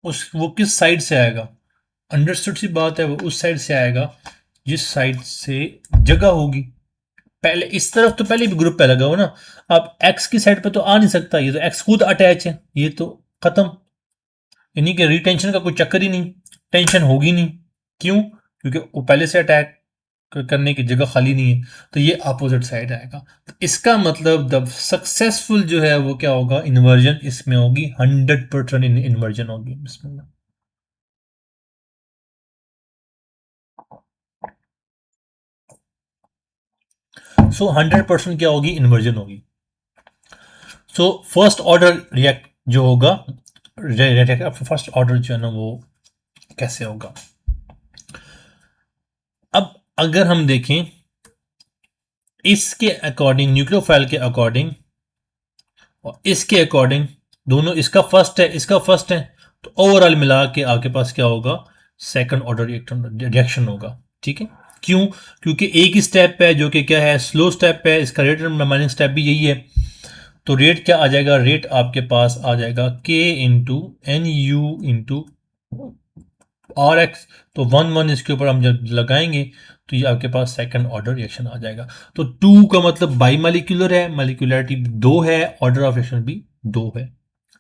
वो किस साइड से आएगा? अंडरस्टूड सी बात है, वो उस साइड से आएगा जिस साइड से जगह होगी। पहले इस तरफ तो पहले भी ग्रुप पे लगा हो ना, अब एक्स की साइड पे तो आ नहीं सकता, ये तो एक्स खुद अटैच है, ये तो खत्म। यानी कि रिटेंशन का कोई चक्कर ही नहीं, टेंशन होगी नहीं। क्यों? क्योंकि वो पहले से अटैक करने की जगह खाली नहीं है, तो ये अपोजिट साइड आएगा। तो इसका मतलब द सक्सेसफुल जो है वो क्या होगा? इन्वर्जन इसमें होगी, 100% इन्वर्जन होगी इसमें। सो 100% क्या होगी? इन्वर्जन होगी। सो फर्स्ट ऑर्डर रिएक्ट जो होगा, फर्स्ट ऑर्डर जो है ना वो कैसे होगा? अब अगर हम देखें इसके अकॉर्डिंग, न्यूक्लियोफाइल के अकॉर्डिंग और इसके अकॉर्डिंग, दोनों इसका फर्स्ट है इसका फर्स्ट है, तो ओवरऑल मिला के आपके पास क्या होगा? सेकंड ऑर्डर रिएक्शन होगा। ठीक है। क्यों? क्योंकि एक ही स्टेप है जो कि क्या है? स्लो स्टेप है, इसका रेट माइनिंग स्टेप भी यही है। तो रेट क्या आ जाएगा? रेट आपके पास आ जाएगा k into N U into R X. तो 1 1 इसके ऊपर हम जब लगाएंगे तो ये आपके पास सेकंड ऑर्डर रिएक्शन आ जाएगा। तो 2 का मतलब बाई मालिक्यूलर है, मालिक्यूलरिटी 2 है, ऑर्डर ऑफ रिएक्शन भी 2 है।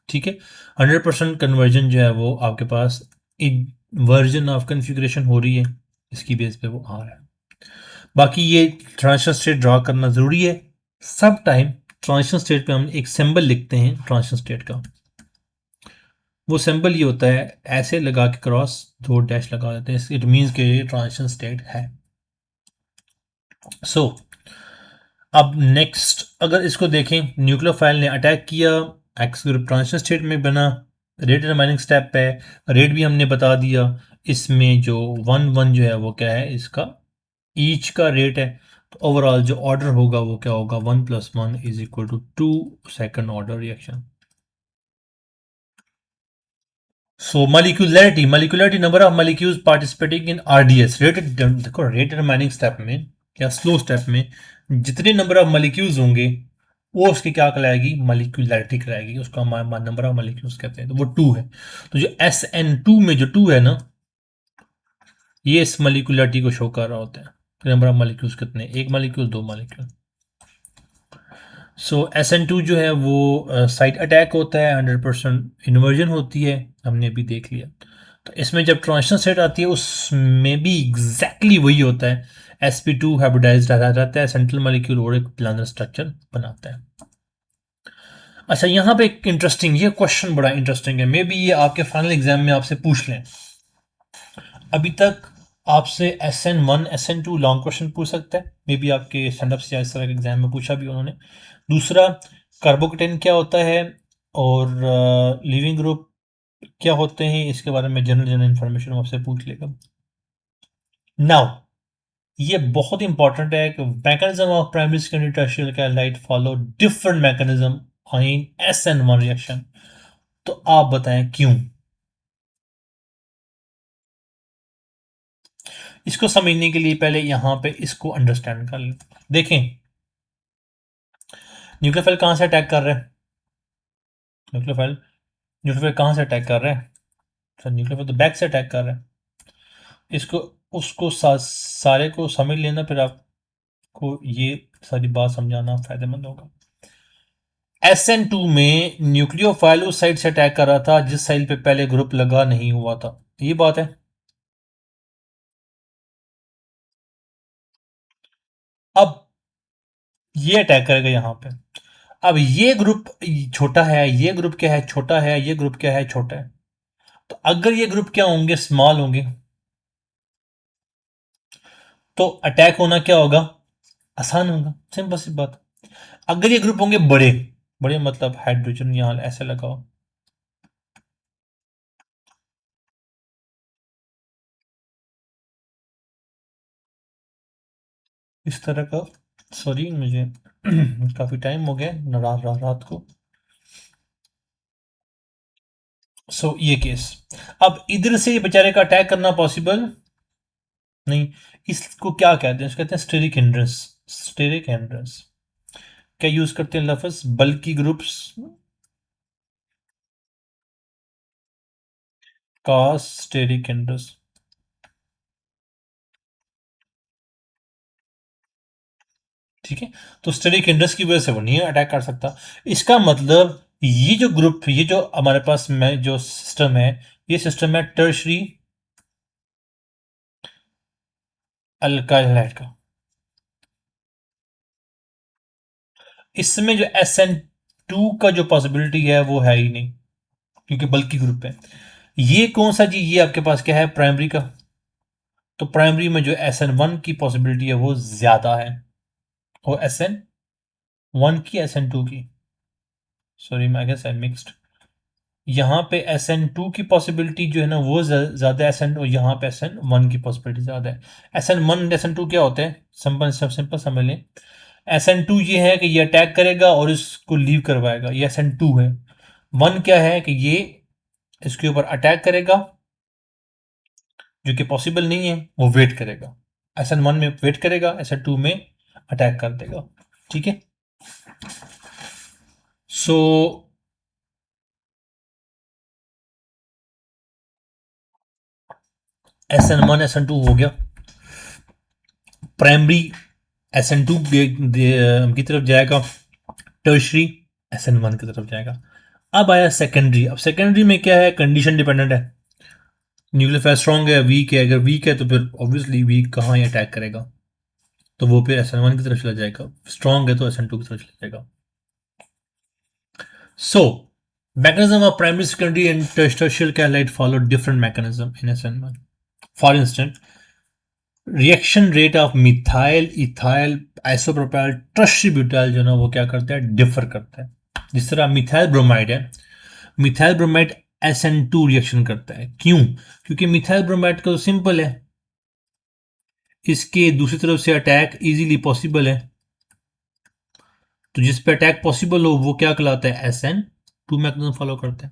ठीक है। 100% कन्वर्जन जो है वो आपके पास वर्जन ऑफ कन्फिग्रेशन हो रही है, इसकी बेस पे वो आ रहा है। बाकी ये ट्रांजिशन स्टेट ड्रा करना जरूरी है। सब टाइम ट्रांजिशन स्टेट पे हम एक सिंबल लिखते हैं ट्रांजिशन स्टेट का। वो सिंबल ये होता है, ऐसे लगा के क्रॉस 2 डैश लगा देते हैं, इट मीन्स के ये ट्रांजिशन स्टेट है। सो अब नेक्स्ट अगर इसको देखें, न्यूक्लियोफाइल ने अटैक किया, एक्स ग्रुप ट्रांजिशन स्टेट में बना, रेट डिटरमाइनिंग स्टेप पे रेट भी हमने बता दिया। इसमें जो 1 1 जो है वो क्या है? इसका ईच का रेट है। तो ओवरऑल जो ऑर्डर होगा वो क्या होगा? 1 + 1 = 2 second order reaction. So molecularity number of molecules participating in RDS rated, देखो रेट डिटरमाइनिंग स्टेप में या स्लो स्टेप में जितने नंबर ऑफ मलिक्यूल्स होंगे वो उसकी क्या कहलाएगी, मलिक्यूलरिटी कहलाएगी, उसका नंबर ऑफ मलिक्यूल्स कहते हैं, तो वो 2 है। तो जो SN2 में जो 2 है ना, ये इस मलिक्यूलरिटी को शो कर रहा होता है। तो नंबर ऑफ मलिक्यूल्स कितने, एक मलिक्यूल, दो मलिक्यूल। सो SN2 जो है वो साइट अटैक होता है, 100% इन्वर्जन होती है, हमने अभी देख लिया। तो इसमें जब ट्रांजिशन सेट आती है उसमें भी एग्जैक्टली वही होता है, sp2 हाइब्रिडाइज्ड रहता है, सेंट्रल मॉलिक्यूल और एक प्लानर स्ट्रक्चर बनाता है। अच्छा, यहाँ पे एक इंटरेस्टिंग, ये क्वेश्चन बड़ा इंटरेस्टिंग है, मे बी ये आपके फाइनल एग्जाम में आपसे पूछ लें। अभी तक आपसे SN1 SN2 लॉन्ग क्वेश्चन पूछ सकता है, मे बी आपके स्टैंड अप से इस तरह के एग्जाम में पूछा भी उन्होंने। दूसरा, कार्बोकेटेन क्या होता है और लिविंग ग्रुप क्या होते हैं, इसके बारे में जनरल इंफॉर्मेशन आपसे पूछ लेगा। नाउ ये बहुत इंपॉर्टेंट है कि mechanism of primary secondary tertiary calcite follow different mechanism in SN1 reaction. तो आप बताएं क्यों। इसको समझने के लिए पहले यहां पे इसको अंडरस्टैंड कर लें। देखें, न्यूक्लियोफाइल कहां से अटैक कर रहे हैं, न्यूक्लियोफाइल न्यूक्लियोफाइल कहां से अटैक कर रहे हैं, सर न्यूक्लियोफाइल तो बैक से अटैक कर रहे हैं। इसको उसको सारे को समझ लेना, फिर आपको ये सारी बात समझाना फायदेमंद होगा। SN2 में न्यूक्लियोफाइल उस साइड से अटैक कर रहा था जिस साइड पे पहले ग्रुप लगा नहीं हुआ था, ये बात है। अब ये अटैक करेगा यहां पे। अब ये ग्रुप छोटा है, ये ग्रुप क्या है, छोटा है, ये ग्रुप क्या है, छोटा है। तो अगर ये ग्रुप क्या होंगे, स्मॉल होंगे, तो अटैक होना क्या होगा, आसान होगा, सिंपल सी बात। अगर ये ग्रुप होंगे बड़े, बड़े मतलब हाइड्रोजन यहां ऐसे लगाओ, इस तरह का, सॉरी मुझे काफी टाइम हो गया रात को। सो ये केस, अब इधर से बेचारे का अटैक करना पॉसिबल नहीं। इसको क्या कहते हैं, इसको कहते हैं स्टेरिक हिंड्रेंस। स्टेरिक हिंड्रेंस क्या यूज करते हैं लफ्ज, बल्कि ग्रुप्स का स्टेरिक हिंड्रेंस। ठीक है, तो स्टेरिक हिंड्रेंस की वजह से वो नहीं अटैक कर सकता। इसका मतलब ये जो ग्रुप, ये जो हमारे पास में जो सिस्टम है, ये सिस्टम है टर्शरी अल्काइल का। इसमें जो SN2 का जो पॉसिबिलिटी है वो है ही नहीं, क्योंकि बल्कि ग्रुप है। ये कौन सा जी, ये आपके पास क्या है, प्राइमरी का। तो प्राइमरी में जो SN1 की पॉसिबिलिटी है वो ज्यादा है, और SN1 की, SN2 की, सॉरी मैं गेस आई मिक्स्ड। यहाँ पे SN2 की पॉसिबिलिटी जो है ना वो ज्यादा है, SN, और यहाँ पे SN1 की पॉसिबिलिटी ज्यादा है। SN1 SN2 क्या होते हैं, सिंपल सिंपल समझ लें। SN2 ये है कि ये अटैक करेगा और इसको लीव करवाएगा, ये SN2 है। 1 क्या है कि ये इसके ऊपर अटैक करेगा, जो कि पॉसिबल नहीं है, वो वेट करेगा। SN1 में वेट करेगा, SN2 में अटैक कर देगा। ठीक है, सो SN1 SN2 हो गया। प्राइमरी SN2 की तरफ जाएगा, टर्शरी SN1 की तरफ जाएगा। अब आया सेकेंडरी। अब सेकेंडरी में क्या है, कंडीशन डिपेंडेंट है, न्यूक्लियोफाइल स्ट्रॉन्ग है, वीक है। अगर वीक है तो फिर ऑब्वियसली वीक कहाँ ही अटैक करेगा, तो वो फिर SN1 की तरफ चला जाएगा। स्ट्रॉन्ग है तो SN2 की तरफ चला जाएगा। So, mechanism of primary, secondary, and tertiary catalyte follow different mechanism in SN1. For instance, reaction rate of methyl, ethyl, isopropyl, tertiary butyl जो ना वो क्या करता है, डिफर करता है। जिस तरह मिथाइल ब्रोमाइड है, मिथाइल ब्रोमाइड SN2 रिएक्शन करता है। क्यों? क्योंकि मिथाइल ब्रोमाइड का तो सिंपल है, इसके दूसरी तरफ से अटैक इजीली पॉसिबल है, तो जिस पे अटैक पॉसिबल हो वो क्या कहलाता है, SN2 मैकेनिज्म फॉलो करता है।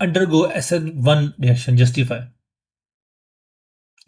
undergo SN1 reaction justify،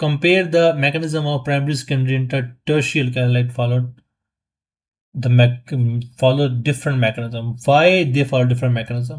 compare the mechanism of primary secondary and tertiary alkyl halide follow different mechanism, why they follow different mechanism،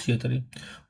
CH3،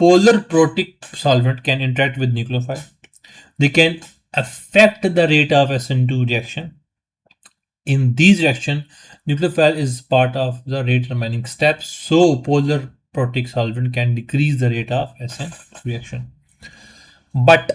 polar protic solvent can interact with nucleophile. They can affect the rate of SN2 reaction. In these reaction, nucleophile is part of the rate remaining steps. So polar protic solvent can decrease the rate of SN reaction. But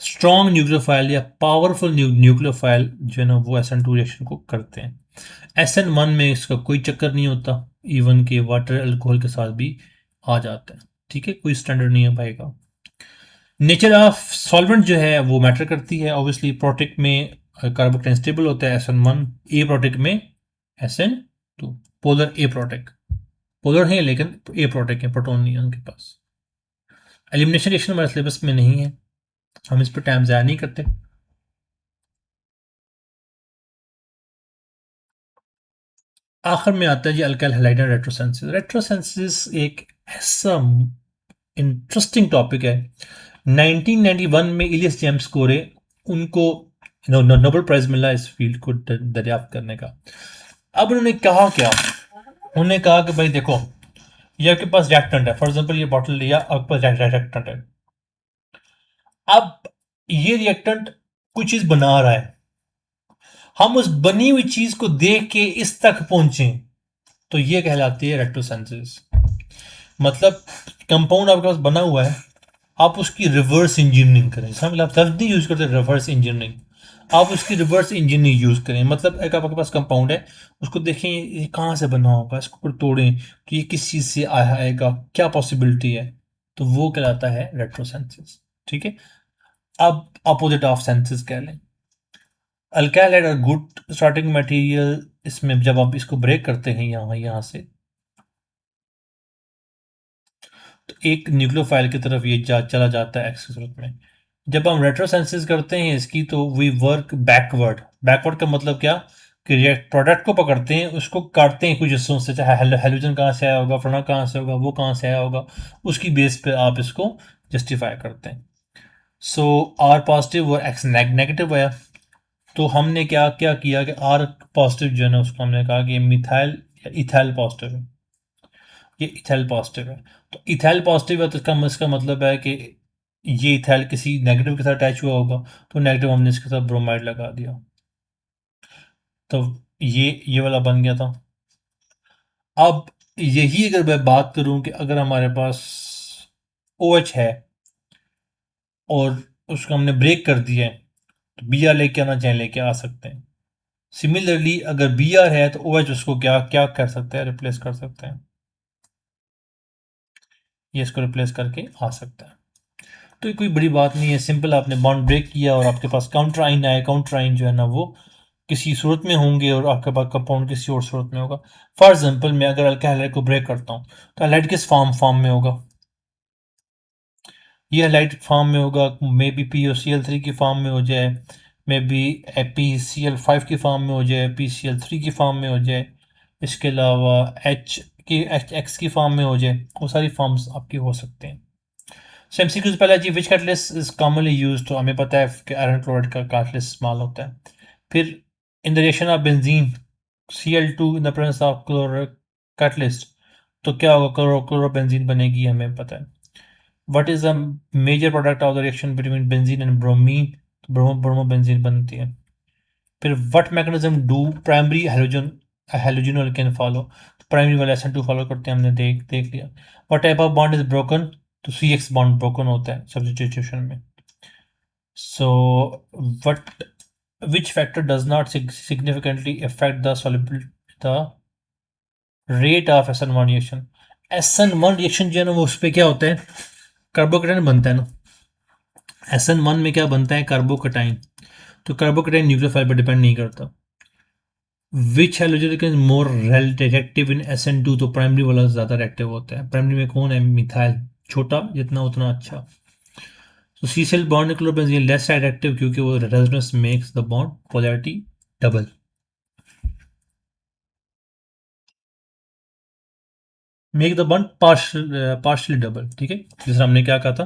strong nucleophile या powerful nucleophile जो है ना वो SN2 reaction को करते हैं। SN1 में इसका कोई चक्कर नहीं होता, इवन के वाटर अल्कोहल के साथ भी आ जाता है। ठीक है, कोई स्टैंडर्ड नहीं है भाई का। नेचर ऑफ सॉल्वेंट जो है वो मैटर करती है। ऑब्वियसली प्रोटिक में कार्बोकेटाइन स्टेबल होता है SN1, ए प्रोटिक में SN2, पोलर ए प्रोटिक, पोलर है लेकिन ए प्रोटिक है, प्रोटॉन नहीं है उनके पास। एलिमिनेशन रिएक्शन हमारे सिलेबस में नहीं है, हम इस पर टाइम ज़ाया नहीं करते। आखिर में आता है जी अल्काइल हैलाइड रेट्रोसेंसिस। रेट्रोसेंसिस एक ऐसा इंटरेस्टिंग टॉपिक है। 1991 में इलियस जेम्स कोरे, उनको नोबेल प्राइज मिला इस फील्ड को दरियाफ्त करने का। अब उन्होंने कहा क्या, उन्होंने कहा कि भाई देखो ये आपके पास रिएक्टेंट है, फॉर एग्जांपल ये बॉटल लिया, आपके पास रिएक्टेंट है। अब ये रिएक्टेंट कुछ चीज बना रहा है, हम उस बनी हुई चीज को देख के इस तक पहुंचे तो ये कहलाती है रेट्रोसेंसिस। मतलब कंपाउंड आपके पास बना हुआ है, आप उसकी रिवर्स इंजीनियरिंग करें, समझ आप लफ्ज यूज करते हैं रिवर्स इंजीनियरिंग, आप उसकी रिवर्स इंजीनियरिंग यूज करें। मतलब एक आपके पास कंपाउंड है, उसको देखें ये कहाँ से बना होगा, इसको ऊपर तोड़ें तो ये किस चीज से आएगा, क्या पॉसिबिलिटी है, तो वो कहलाता है रेट्रोसेंसिस। ठीक है, अब अपोजिट ऑफ सेंसिस कह लें। Alkyl had a good starting material, इसमें जब आप इसको ब्रेक करते हैं यहाँ से, तो एक न्यूक्लियोफाइल की तरफ ये चला जाता है एक्स की सूरत में। जब हम रेट्रोसेंसिस करते हैं इसकी तो वी वर्क बैकवर्ड। बैकवर्ड का मतलब क्या कि प्रोडक्ट को पकड़ते हैं, उसको काटते हैं कुछ हिस्सों से, चाहे हेलोजन कहाँ से आया होगा, फ्रना कहाँ से होगा, वो कहाँ से आया होगा, उसकी बेस पे आप इसको जस्टिफाई करते हैं। सो आर पॉजिटिव और एक्स नेगेटिव आया, तो हमने क्या क्या किया कि आर पॉजिटिव जो है ना उसको हमने कहा कि मिथाइल या इथाइल पॉजिटिव है, ये इथाइल पॉजिटिव है। तो इथाइल पॉजिटिव है तो इसका मतलब है कि ये इथाइल किसी नेगेटिव के साथ अटैच हुआ होगा, तो नेगेटिव हमने इसके साथ ब्रोमाइड लगा दिया, तो ये वाला बन गया था। अब यही अगर मैं बात करूं कि अगर हमारे पास OH है और उसको हमने ब्रेक कर दिया है, तो Br लेके आना चाहे लेके आ सकते हैं। सिमिलरली अगर Br है तो OH उसको क्या क्या कर सकते हैं, रिप्लेस कर सकते हैं, ये इसको रिप्लेस करके आ सकता है। तो ये कोई बड़ी बात नहीं है, सिंपल आपने बॉन्ड ब्रेक किया और आपके पास काउंटर आइन आए, काउंटर आइन जो है ना वो किसी सूरत में होंगे और आपके पास कंपाउंड किसी और सूरत में होगा। फॉर एग्जांपल मैं अगर अल्काइल हैलाइड को ब्रेक करता हूँ तो हैलाइड किस फॉर्म में होगा, ये हैलाइड फॉर्म में होगा, मे बी POCl3 की फॉर्म में हो जाए, मे बी PCl5 की फॉर्म में हो जाए, PCl3 की फॉर्म में हो जाए, इसके अलावा X की फॉर्म में हो जाए, वो सारी फॉर्म्स आपकी हो सकते हैं। सो MCQ पहला जी विच कैटलिस्ट इज कॉमनली यूज्ड, तो हमें पता है कि आयरन क्लोराइड का कैटलिस्ट इस्तेमाल होता है। फिर in the reaction of benzene Cl2 in the presence of chloride catalyst, तो क्या होगा, क्लोरोबेंजीन बनेगी, हमें पता है। What is the major product of the reaction between benzene and bromine, तो ब्रोमोबेंजीन बनती है। फिर what mechanism do primary halogen alkane follow, तो प्राइमरी वाले SN2 फॉलो करते हैं, हमने देख लिया। What type of bond is broken, तो CX बॉन्ड ब्रोकन होता है सब्स्टिट्यूशन में। So what which factor does not significantly affect the solubility, the rate of SN1 reaction। SN1 reaction जो है ना वो उस पर क्या होता है, कार्बोकेटाइन बनता है ना। SN1 में क्या बनता है, कार्बोकेटाइन, तो कार्बोकेटाइन न्यूक्लियोफाइल पर डिपेंड नहीं करता। विच halogen is more reactive in SN2, तो प्राइमरी वाला ज्यादा रिएक्टिव होता है। प्राइमरी में कौन है, मिथाइल, छोटा जितना उतना अच्छा। तो CCl bond chlorobenzene less reactive क्योंकि वो resonance makes the bond polarity double. Make the bond partially double, ठीक है। जैसे हमने क्या कहा था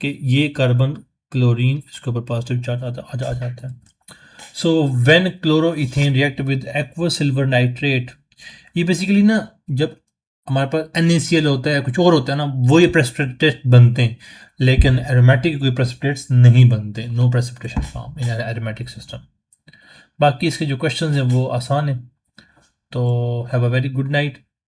कि ये कार्बन क्लोरीन इसके ऊपर पॉजिटिव चार्ज आ जाता है। So when chloroethane react with aqueous silver nitrate, ये बेसिकली ना जब हमारे पास NaCl होता है कुछ और होता है ना, वो ये प्रेसिपिटेट बनते हैं, लेकिन एरोमेटिक कोई प्रेसिपिटेट्स नहीं बनते, no precipitation form in aromatic system. बाकी इसके जो क्वेश्चंस हैं वो आसान है। तो have a very good night.